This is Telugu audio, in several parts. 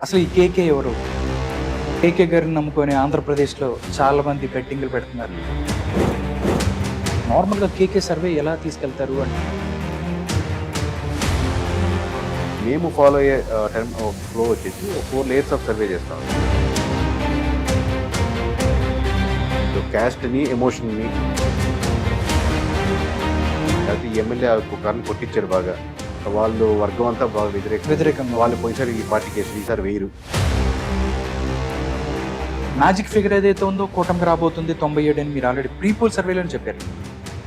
అసలు ఈ కేకే ఎవరు? కేకే గారిని నమ్ముకొని ఆంధ్రప్రదేశ్లో చాలా మంది బెట్టింగ్లు పెడుతున్నారు. నార్మల్గా కేకే సర్వే ఎలా తీసుకెళ్తారు అంటే మేము ఫాలో అయ్యే టర్మ్ ఫ్లో వచ్చేసి 4 లేయర్స్ ఆఫ్ సర్వే చేస్తాం. క్యాస్ట్ని, ఎమోషన్ని, లేకపోతే ఎమ్మెల్యే కారణం కొట్టించారు బాగా, వాళ్ళు వర్గం అంతా బాగా వ్యతిరేకంగా వాళ్ళు పోయినసారి ఈ పార్టీకి వేసారు, ఈసారి వేయరు. మ్యాజిక్ ఫిగర్ ఏదైతే ఉందో కూటమికి రాబోతుంది 97 అని మీరు ఆల్రెడీ ప్రీపోల్ సర్వేలో చెప్పారు.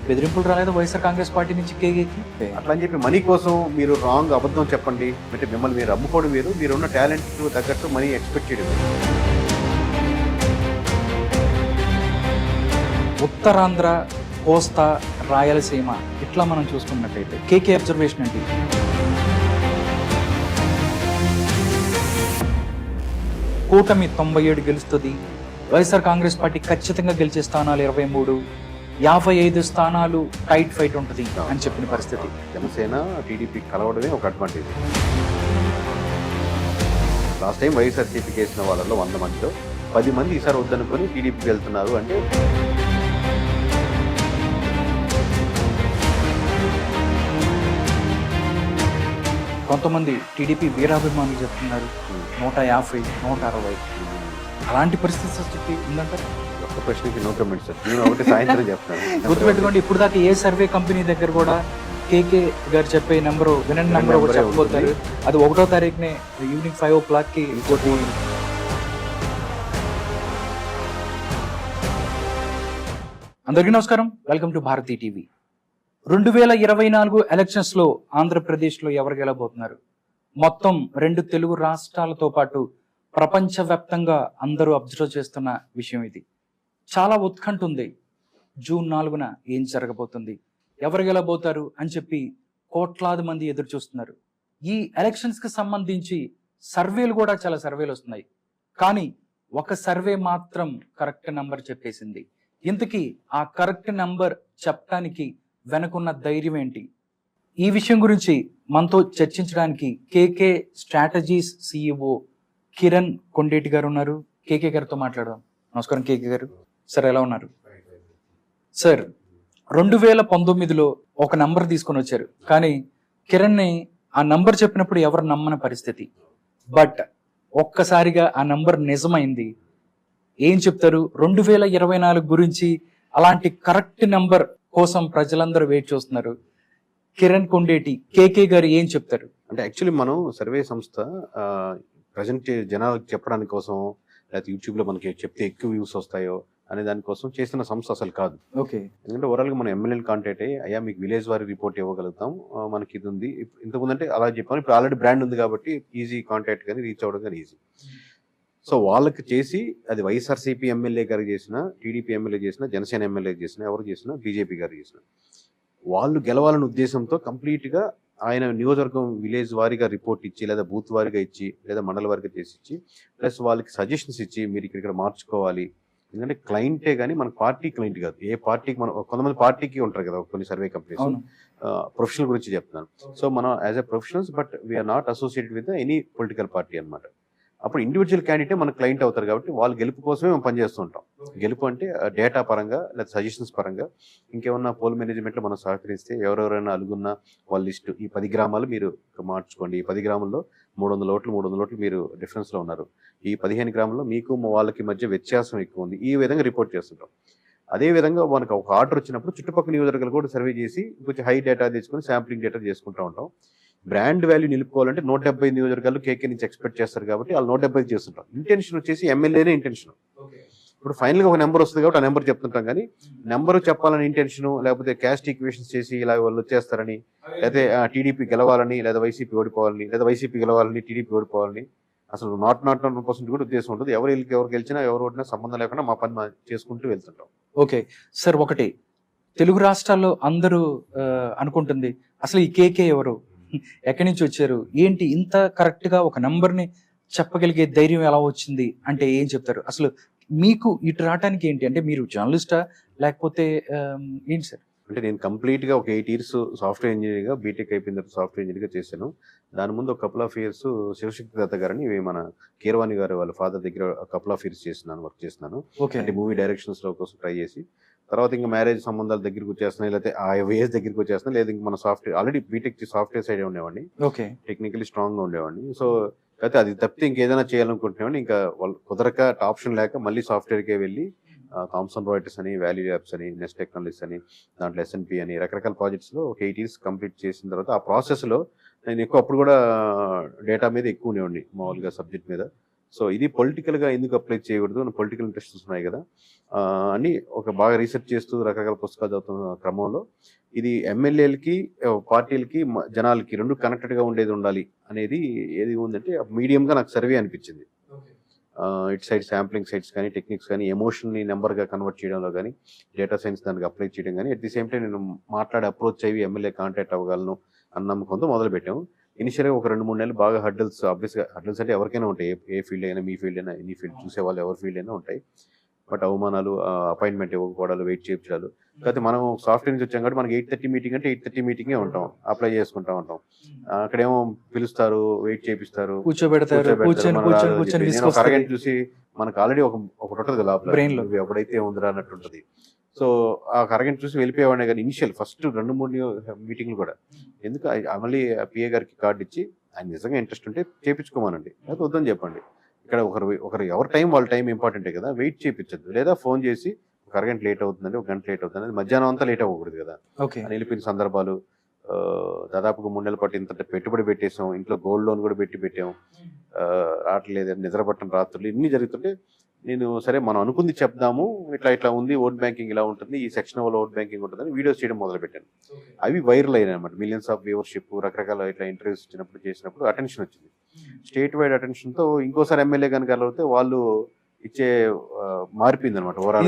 బెదిరింపులు రాలేదు వైఎస్ఆర్ కాంగ్రెస్ పార్టీ నుంచి కేకేకి? అట్లా అని చెప్పి మనీ కోసం మీరు రాంగ్ అబద్ధం చెప్పండి అంటే మిమ్మల్ని మీరు అమ్ముకోవడం వేరు, మీరున్న టాలెంట్ తగ్గట్టు మనీ ఎక్స్పెక్ట్ చేయడం వేరు. ఉత్తరాంధ్ర, కోస్తా, రాయలసీమ ఇట్లా మనం చూసుకున్నట్టయితే కేకే అబ్జర్వేషన్ అంటే కూటమి 97 గెలుస్తుంది, వైఎస్ఆర్ కాంగ్రెస్ పార్టీ ఖచ్చితంగా గెలిచే స్థానాలు 23, 55 స్థానాలు టైట్ ఫైట్ ఉంటుంది అని చెప్పిన పరిస్థితి. జనసేన టీడీపీ కలవడమే ఒక అడ్వాంటేజ్. లాస్ట్ టైం వైఎస్ఆర్సీపీకి వేసిన వాళ్ళలో 100 మందిలో 10 మంది ఈసారి వద్దనుకొని టీడీపీకి వెళ్తున్నారు అంటే కొంతమంది టీడీపీ వీరాభిమానులు చెప్తున్నారు 150, 160. అలాంటి పరిస్థితి ఉందంటారు? ఒక్క ప్రశ్నకి నో కమెంట్ సార్. నేను ఒకటి సాయంత్రం చెప్తాను. గుర్తుపెట్టుకోండి, ఇప్పుడు దాకా ఏ సర్వే కంపెనీ దగ్గర కూడా కేకే గారు చెప్పే నెంబరు వినండి నెంబర్ ఒకటి చెప్పబోతారు. అది 1వ తారీఖునే ఈవినింగ్ 5 o'clock ఇంకోటి. అందరికీ నమస్కారం, welcome to Bharati TV. 2024 elections లో ఆంధ్రప్రదేశ్ లో ఎవరు గెలబోతున్నారు? మొత్తం 2 తెలుగు రాష్ట్రాలతో పాటు ప్రపంచవ్యాప్తంగా అందరూ అబ్జర్వ్ చేస్తున్న విషయం ఇది. చాలా ఉత్కంఠ ఉంది. జూన్ 4న ఏం జరగబోతుంది, ఎవరు గెలబోతారు అని చెప్పి కోట్లాది మంది ఎదురు చూస్తున్నారు. ఈ ఎలక్షన్స్ కి సంబంధించి సర్వేలు కూడా చాలా సర్వేలు వస్తున్నాయి, కానీ ఒక సర్వే మాత్రం కరెక్ట్ నంబర్ చెప్పేసింది. ఇంతకీ ఆ కరెక్ట్ నంబర్ చెప్పడానికి వెనుకున్న ధైర్యం ఏంటి? ఈ విషయం గురించి మనతో చర్చించడానికి కేకే స్ట్రాటజీస్ సిఇఓ కిరణ్ కొండేటి గారు ఉన్నారు. కేకే గారితో మాట్లాడదాం. నమస్కారం కేకే గారు. సార్ ఎలా ఉన్నారు? సార్, 2019లో ఒక నంబర్ తీసుకొని వచ్చారు, కానీ కిరణ్ని ఆ నంబర్ చెప్పినప్పుడు ఎవరు నమ్మని పరిస్థితి. బట్ ఒక్కసారిగా ఆ నంబర్ నిజమైంది. ఏం చెప్తారు 2024 గురించి? అలాంటి కరెక్ట్ నంబర్ కోసం ప్రజలందరూ వెయిట్ చేస్తున్నారు. కిరణ్ కొండేటి, కేకే గారు ఏం చెప్తారు? అంటే యాక్చువల్లీ మనం సర్వే సంస్థ ప్రజెంట్ జనాలకు చెప్పడానికి కోసం, లేకపోతే యూట్యూబ్లో మనకి చెప్తే ఎక్కువ వ్యూస్ వస్తాయో అనే దానికోసం చేసిన సంస్థ అసలు కాదు. ఓకే. ఎందుకంటే ఓవరాల్గా మనం ఎమ్మెల్యేలు కాంటాక్ట్ అయ్యి, అయ్యా మీకు విలేజ్ వారి రిపోర్ట్ ఇవ్వగలుగుతాం, మనకి ఇది ఉంది. ఇంతకుముందు అంటే అలా చెప్పాను, ఇప్పుడు ఆల్రెడీ బ్రాండ్ ఉంది కాబట్టి ఈజీ కాంటాక్ట్ కానీ రీచ్ అవ్వడం కానీ ఈజీ. సో వాళ్ళకి చేసి, అది వైఎస్ఆర్సీపీ ఎమ్మెల్యే గారికి చేసిన, టీడీపీ ఎమ్మెల్యే చేసిన, జనసేన ఎమ్మెల్యే చేసిన, ఎవరు చేసినా, బీజేపీ గారు చేసిన, వాళ్ళు గెలవాలనే ఉద్దేశంతో కంప్లీట్గా ఆయన నియోజకవర్గం విలేజ్ వారీగా రిపోర్ట్ ఇచ్చి, లేదా బూత్ వారీగా ఇచ్చి, లేదా మండల వారీగా చేసి ఇచ్చి, ప్లస్ వాళ్ళకి సజెషన్స్ ఇచ్చి మీరు ఇక్కడ మార్చుకోవాలి. ఎందుకంటే క్లయింటే కానీ మన పార్టీ క్లయింట్ కాదు. ఏ పార్టీకి మనం, కొంతమంది పార్టీకి ఉంటారు కదా కొన్ని సర్వే కంపెనీస్, ప్రొఫెషనల్ గురించి చెప్తున్నాను. సో మనం as a professionals, but we are not associated with any political party అనమాట. అప్పుడు ఇండివిజువల్ క్యాండిడేట్ మన క్లయింట్ అవుతారు కాబట్టి వాళ్ళ గెలుపు కోసమే మేము పనిచేస్తూ ఉంటాం. గెలుపు అంటే డేటా పరంగా, లేదా సజెషన్స్ పరంగా, ఇంకేమన్నా పోల్ మేనేజ్మెంట్లో మనం సహకరిస్తే, ఎవరెవరైనా అలుగున్నా వాళ్ళ లిస్టు, ఈ 10 గ్రామాలు మీరు మార్చుకోండి, ఈ 10 గ్రామాల్లో 300 ఓట్లు మీరు డిఫరెన్స్లో ఉన్నారు, ఈ 15 గ్రామాల్లో మీకు వాళ్ళకి మధ్య వ్యత్యాసం ఎక్కువ ఉంది, ఈ విధంగా రిపోర్ట్ చేస్తుంటాం. అదేవిధంగా మనకు ఒక ఆర్డర్ వచ్చినప్పుడు చుట్టుపక్కల నియోజకవర్గాలు కూడా సర్వే చేసి కొంచెం హై డేటా తెచ్చుకొని శాంప్లింగ్ డేటా చేసుకుంటూ ఉంటాం. బ్రాండ్ వాల్యూ నిలుపుకోవాలంటే 170 నియోజకవర్గాలు కేకే నుంచి ఎక్స్పెక్ట్ చేస్తారు కాబట్టి వాళ్ళు 170 చేస్తుంటాం. ఇంటెన్షన్ వచ్చేసి ఎమ్మెల్యేనే ఇంటెన్షన్. ఇప్పుడు ఫైనల్గా ఒక నెంబర్ వస్తుంది కాబట్టి ఆ నెంబర్ చెప్తుంటాం, కానీ నెంబర్ చెప్పాలని ఇంటెన్షన్, లేకపోతే క్యాస్ట్ ఈక్వేషన్స్ చేసి ఇలా వాళ్ళు వచ్చేస్తారని, లేకపోతే టీడీపీ గెలవాలని, లేదా వైసీపీ ఓడిపోవాలని, లేదా వైసీపీ గెలవాలని టీడీపీ ఓడిపోవాలని, అసలు నాట్ 1% కూడా ఉద్దేశం ఉంటుంది. ఎవరు గెలిచినా ఎవరు ఓడినా సంబంధం లేకుండా మా పని చేసుకుంటూ వెళ్తుంటాం. ఓకే సార్, ఒకటి తెలుగు రాష్ట్రాల్లో అందరూ అనుకుంటుంది అసలు ఈ కేకే ఎవరు, ఎక్కడి నుంచి వచ్చారు, ఏంటి ఇంత కరెక్ట్ గా ఒక నంబర్ ని చెప్పగలిగే ధైర్యం ఎలా వచ్చింది అంటే ఏం చెప్తారు? అసలు మీకు ఇటు రావడానికి ఏంటి అంటే మీరు జర్నలిస్టా లేకపోతే ఏంటి సార్? అంటే నేను కంప్లీట్గా ఒక 8 years సాఫ్ట్వేర్ ఇంజనీర్గా బీటెక్ అయిపోయిన తర్వాత సాఫ్ట్వేర్ ఇంజనీర్గా చేశాను. దాని ముందు ఒక couple of years Shivashakti Datta గారని మన కీరవాణి గారు వాళ్ళ ఫాదర్ దగ్గర కపుల్ ఆఫ్ ఇయర్స్ వర్క్ చేస్తున్నాను. ఓకే అంటే మూవీ డైరెక్షన్స్లో కోసం ట్రై చేసి తర్వాత ఇంకా మ్యారేజ్ సంబంధాల దగ్గరికి వచ్చేస్తున్నాయి, లేకపోతే ఆ ఏజ్ దగ్గరికి వచ్చేస్తున్నాయి, లేదా ఇంకా మన software already BTech software side ఉండేవాడిని, ఓకే టెక్నికలీ స్ట్రాంగ్గా ఉండేవాడిని. సో అయితే అది తప్పితే ఇంకేదైనా చేయాలనుకుంటున్నామని ఇంకా వాళ్ళు కుదరక ఆప్షన్ లేక మళ్ళీ సాఫ్ట్వేర్కే వెళ్ళి థామ్సన్ రాయిటర్స్ అని, వాల్యూ ల్యాబ్స్ అని, నెస్ట్ టెక్నాలజీస్ అని, దాంట్లో ఎస్ఎన్పి అని రకరకాల ప్రాజెక్ట్స్లో ఒక 8 years కంప్లీట్ చేసిన తర్వాత ఆ ప్రాసెస్లో నేను ఎక్కువ అప్పుడు కూడా డేటా మీద ఎక్కువ ఉండేవాడిని మామూలుగా సబ్జెక్ట్ మీద. సో ఇది పొలిటికల్గా ఎందుకు అప్లై చేయకూడదు, పొలిటికల్ ఇంట్రెస్ట్స్ ఉన్నాయి కదా అని ఒక బాగా రీసెర్చ్ చేస్తూ రకరకాల పుస్తకాలు చదువుతున్న క్రమంలో ఇది ఎమ్మెల్యేలకి, పార్టీలకి, జనాలకి రెండు కనెక్టెడ్గా ఉండేది ఉండాలి అనేది ఏది ఉందంటే మీడియంగా నాకు సర్వే అనిపించింది. ఇట్ సైడ్ శాంప్లింగ్ సైట్స్ కానీ, టెక్నిక్స్ కానీ, ఎమోషన్ని నెంబర్గా కన్వర్ట్ చేయడంలో కానీ, డేటా సైన్స్ దానికి అప్లై చేయడం కానీ, అట్ ది సేమ్ టైం నేను మాట్లాడి అప్రోచ్ అయ్యి ఎమ్మెల్యే కాంటాక్ట్ అవ్వగలను అన్న నమ్మకంతో మొదలు పెట్టాము. ఇనిషియల్గా ఒక 2-3 నెలలు బాగా హర్డల్స్, ఆబ్వియస్గా హర్డల్స్ అంటే ఎవరికైనా ఉంటాయి, ఏ ఫీల్డ్ అయినా, మీ ఫీల్డ్ అయినా, ఎనీ ఫీల్డ్ చూసే వాళ్ళు ఎవరి ఫీల్డ్ అయినా ఉంటాయి. బట్ అవమానాలు, అపాయింట్మెంట్ ఇవ్వకపోవడాలు, వెయిట్ చేయించాలి. కాకపోతే మనం సాఫ్ట్వేర్ నుంచి వచ్చాం కాబట్టి మనకి 8:30 మీటింగ్ అంటే 8:30 మీటింగే ఉంటాం, అప్లై చేసుకుంటా ఉంటాం. అక్కడేమో పిలుస్తారు, వెయిట్ చేపిస్తారు, కూర్చోబెడతారు, నేను ఒక అరగంట చూసి మనకు ఆల్రెడీ ఒకటి ఉంటుంది లోపల బ్రెయిన్ లో ఎప్పుడైతే ఉందిరా అన్నట్టు ఉంటుంది. సో ఆ అరగంట చూసి వెళ్ళిపోయేవాడినే కానీ ఇనిషియల్ ఫస్ట్ 2-3 మీటింగ్లు కూడా ఎందుకు మళ్ళీ పిఏ గారికి కార్డు ఇచ్చి ఆయన నిజంగా ఇంట్రెస్ట్ ఉంటే చేయించుకోమనండి, లేకపోతే వద్దని చెప్పండి. ఇక్కడ ఒకరు ఎవరి టైం వాళ్ళ టైం ఇంపార్టెంటే కదా, వెయిట్ చేయించద్దు. లేదా ఫోన్ చేసి ఒక అరగంట లేట్ అవుతుందండి, ఒక గంట లేట్ అవుతుంది, మధ్యాహ్నం అంతా లేట్ అవ్వకూడదు కదా అని వెళ్ళిపోయిన సందర్భాలు దాదాపుగా 3 నెలల పాటు ఇంత పెట్టుబడి పెట్టేసాం, ఇంట్లో గోల్డ్ లోన్ కూడా పెట్టాం, రావట్లేదు, నిద్రపట్టడం రాత్రులు ఇన్ని జరుగుతుంటే నేను సరే మనం అనుకుంది చెప్దాము, ఇట్లా ఉంది, ఓట్ బ్యాంకింగ్ ఇలా ఉంటుంది, ఈ సెక్షన్ వల్ల ఓట్ బ్యాంకింగ్ ఉంటుందని వీడియోస్ చేయడం మొదలు పెట్టాను. అవి వైరల్ అయినాయి అనమాట, మిలియన్స్ ఆఫ్ వ్యూవర్షిప్, రకరకాల ఇట్లా ఇంటర్వ్యూస్ చేసినప్పుడు అటెన్షన్ వచ్చింది, స్టేట్ వైడ్ అటెన్షన్తో. ఇంకోసారి ఎమ్మెల్యే కనుక కలిగితే వాళ్ళు ఇచ్చే మారిపోయింది అనమాట, ఓవరాల్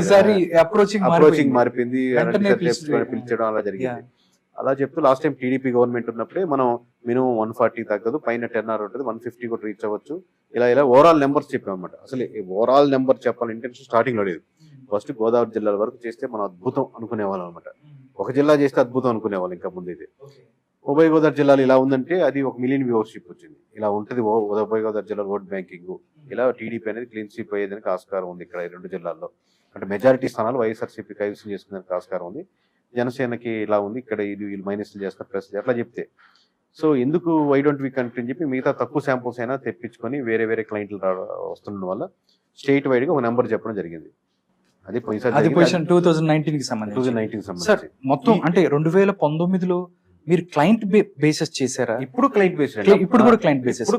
అప్రోచింగ్ మారిపోయింది, పిలిచడం అలా జరిగింది. అలా చెప్తూ లాస్ట్ టైం టీడీపీ గవర్నమెంట్ ఉన్నప్పుడే మనం మినిమం 140 తగ్గదు, పైన 10 ఉంటుంది, 150 కూడా రీచ్ అవ్వచ్చు, ఇలా ఓవరాల్ నెంబర్స్ చెప్పామన్నమాట. అసలు ఓవరాల్ నెంబర్ చెప్పాలని ఇంటెన్షన్ స్టార్టింగ్ లో లేదు. ఫస్ట్ గోదావరి జిల్లాల వరకు చేస్తే మనం అద్భుతం అనుకునేవాళ్ళం అనమాట, ఒక జిల్లా చేస్తే అద్భుతం అనుకునేవాళ్ళం. ఇంకా ముందైతే ఉభయ గోదావరి జిల్లాలు ఇలా ఉందంటే అది 1 million వ్యూవర్షిప్ వచ్చింది. ఇలా ఉంటుంది ఉభయ గోదావరి జిల్లా ఓట్ బ్యాంకింగ్, ఇలా టీడీపీ అనేది క్లీన్ స్వీప్ అయ్యేదానికి ఆస్కారం ఉంది ఇక్కడ ఈ 2 జిల్లాల్లో. అంటే మెజారిటీ స్థానాలు వైఎస్ఆర్సీపీ కైవసం చేసుకునేందుకు ఆస్కారం ఉంది. జనసేనకి ఇలా ఉంది, ఇక్కడ ఇది వీళ్ళు మైనస్లు చేస్తారు ప్లస్ అట్లా చెప్తే. సో ఎందుకు వై డోంట్ వి కంట్రీ అని చెప్పి మిగతా తక్కువ శాంపుల్స్ అయినా తెప్పించుకొని వేరే క్లయింట్లు వస్తుండడం వల్ల స్టేట్ వైడ్ గా ఒక నెంబర్ చెప్పడం జరిగింది. అది 2019 కి సంబంధించి మొత్తం అంటే 2019లో మీరు క్లయింట్ బేసెస్ చేశారా? ఇప్పుడు క్లయింట్ బేస్డ్, ఇప్పుడు కూడా క్లయింట్ బేసెస్.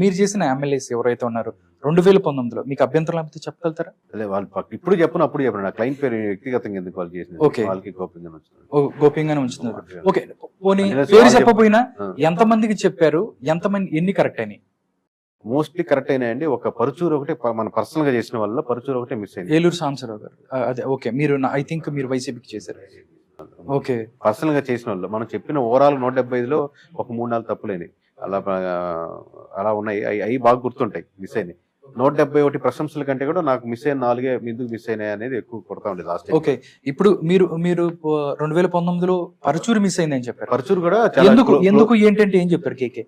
మీరు చేసిన ఎమ్మెల్యేస్ ఎవరైతే ఉన్నారో 2019లో మీకు అభ్యంతరం లేకపోతే చెప్పగలుగుతారా? అదే వాళ్ళు ఇప్పుడు చెప్పను, అప్పుడు చెప్పండి. క్లయింట్ పేరు వ్యక్తిగతంగా ఎందుకు వాళ్ళు చేసిన, వాళ్ళకి గోప్యంగానే ఉంచుతున్నారు. ఓకే, పోనీ పేరు చెప్పబోయినా ఎంతమందికి చెప్పారు, ఎన్ని కరెక్ట్ అయినాయి? మోస్ట్లీ కరెక్ట్ అయినాయండి. ఒక పరుచూరు ఒకటి మన పర్సనల్ గా చేసిన వల్ల పరుచూరు ఒకటే మిస్ అయింది. ఏలూరు సాంబశివరావు గారు, అదే ఓకే. మీరు ఐ థింక్ మీరు వైసీపీకి చేశారు. ఓకే, పర్సనల్ గా చేసిన వాళ్ళు మనం చెప్పిన ఓవరాల్ 175లో ఒక 3-4 తప్పులేని అలా ఉన్నాయి. అవి బాగా గుర్తుంటాయి, మిస్ అయినాయి. 171 ప్రశంసల కంటే కూడా నాకు మిస్ అయిన 4 ఎందుకు మిస్ అయినాయి అనేది ఎక్కువ కొడతా ఉండేది లాస్ట్. ఓకే, ఇప్పుడు మీరు 2019లో పరుచూరు మిస్ అయిందని చెప్పారు. పరుచూరు కూడా ఎందుకు ఏంటంటే ఏం చెప్పారు కేకే?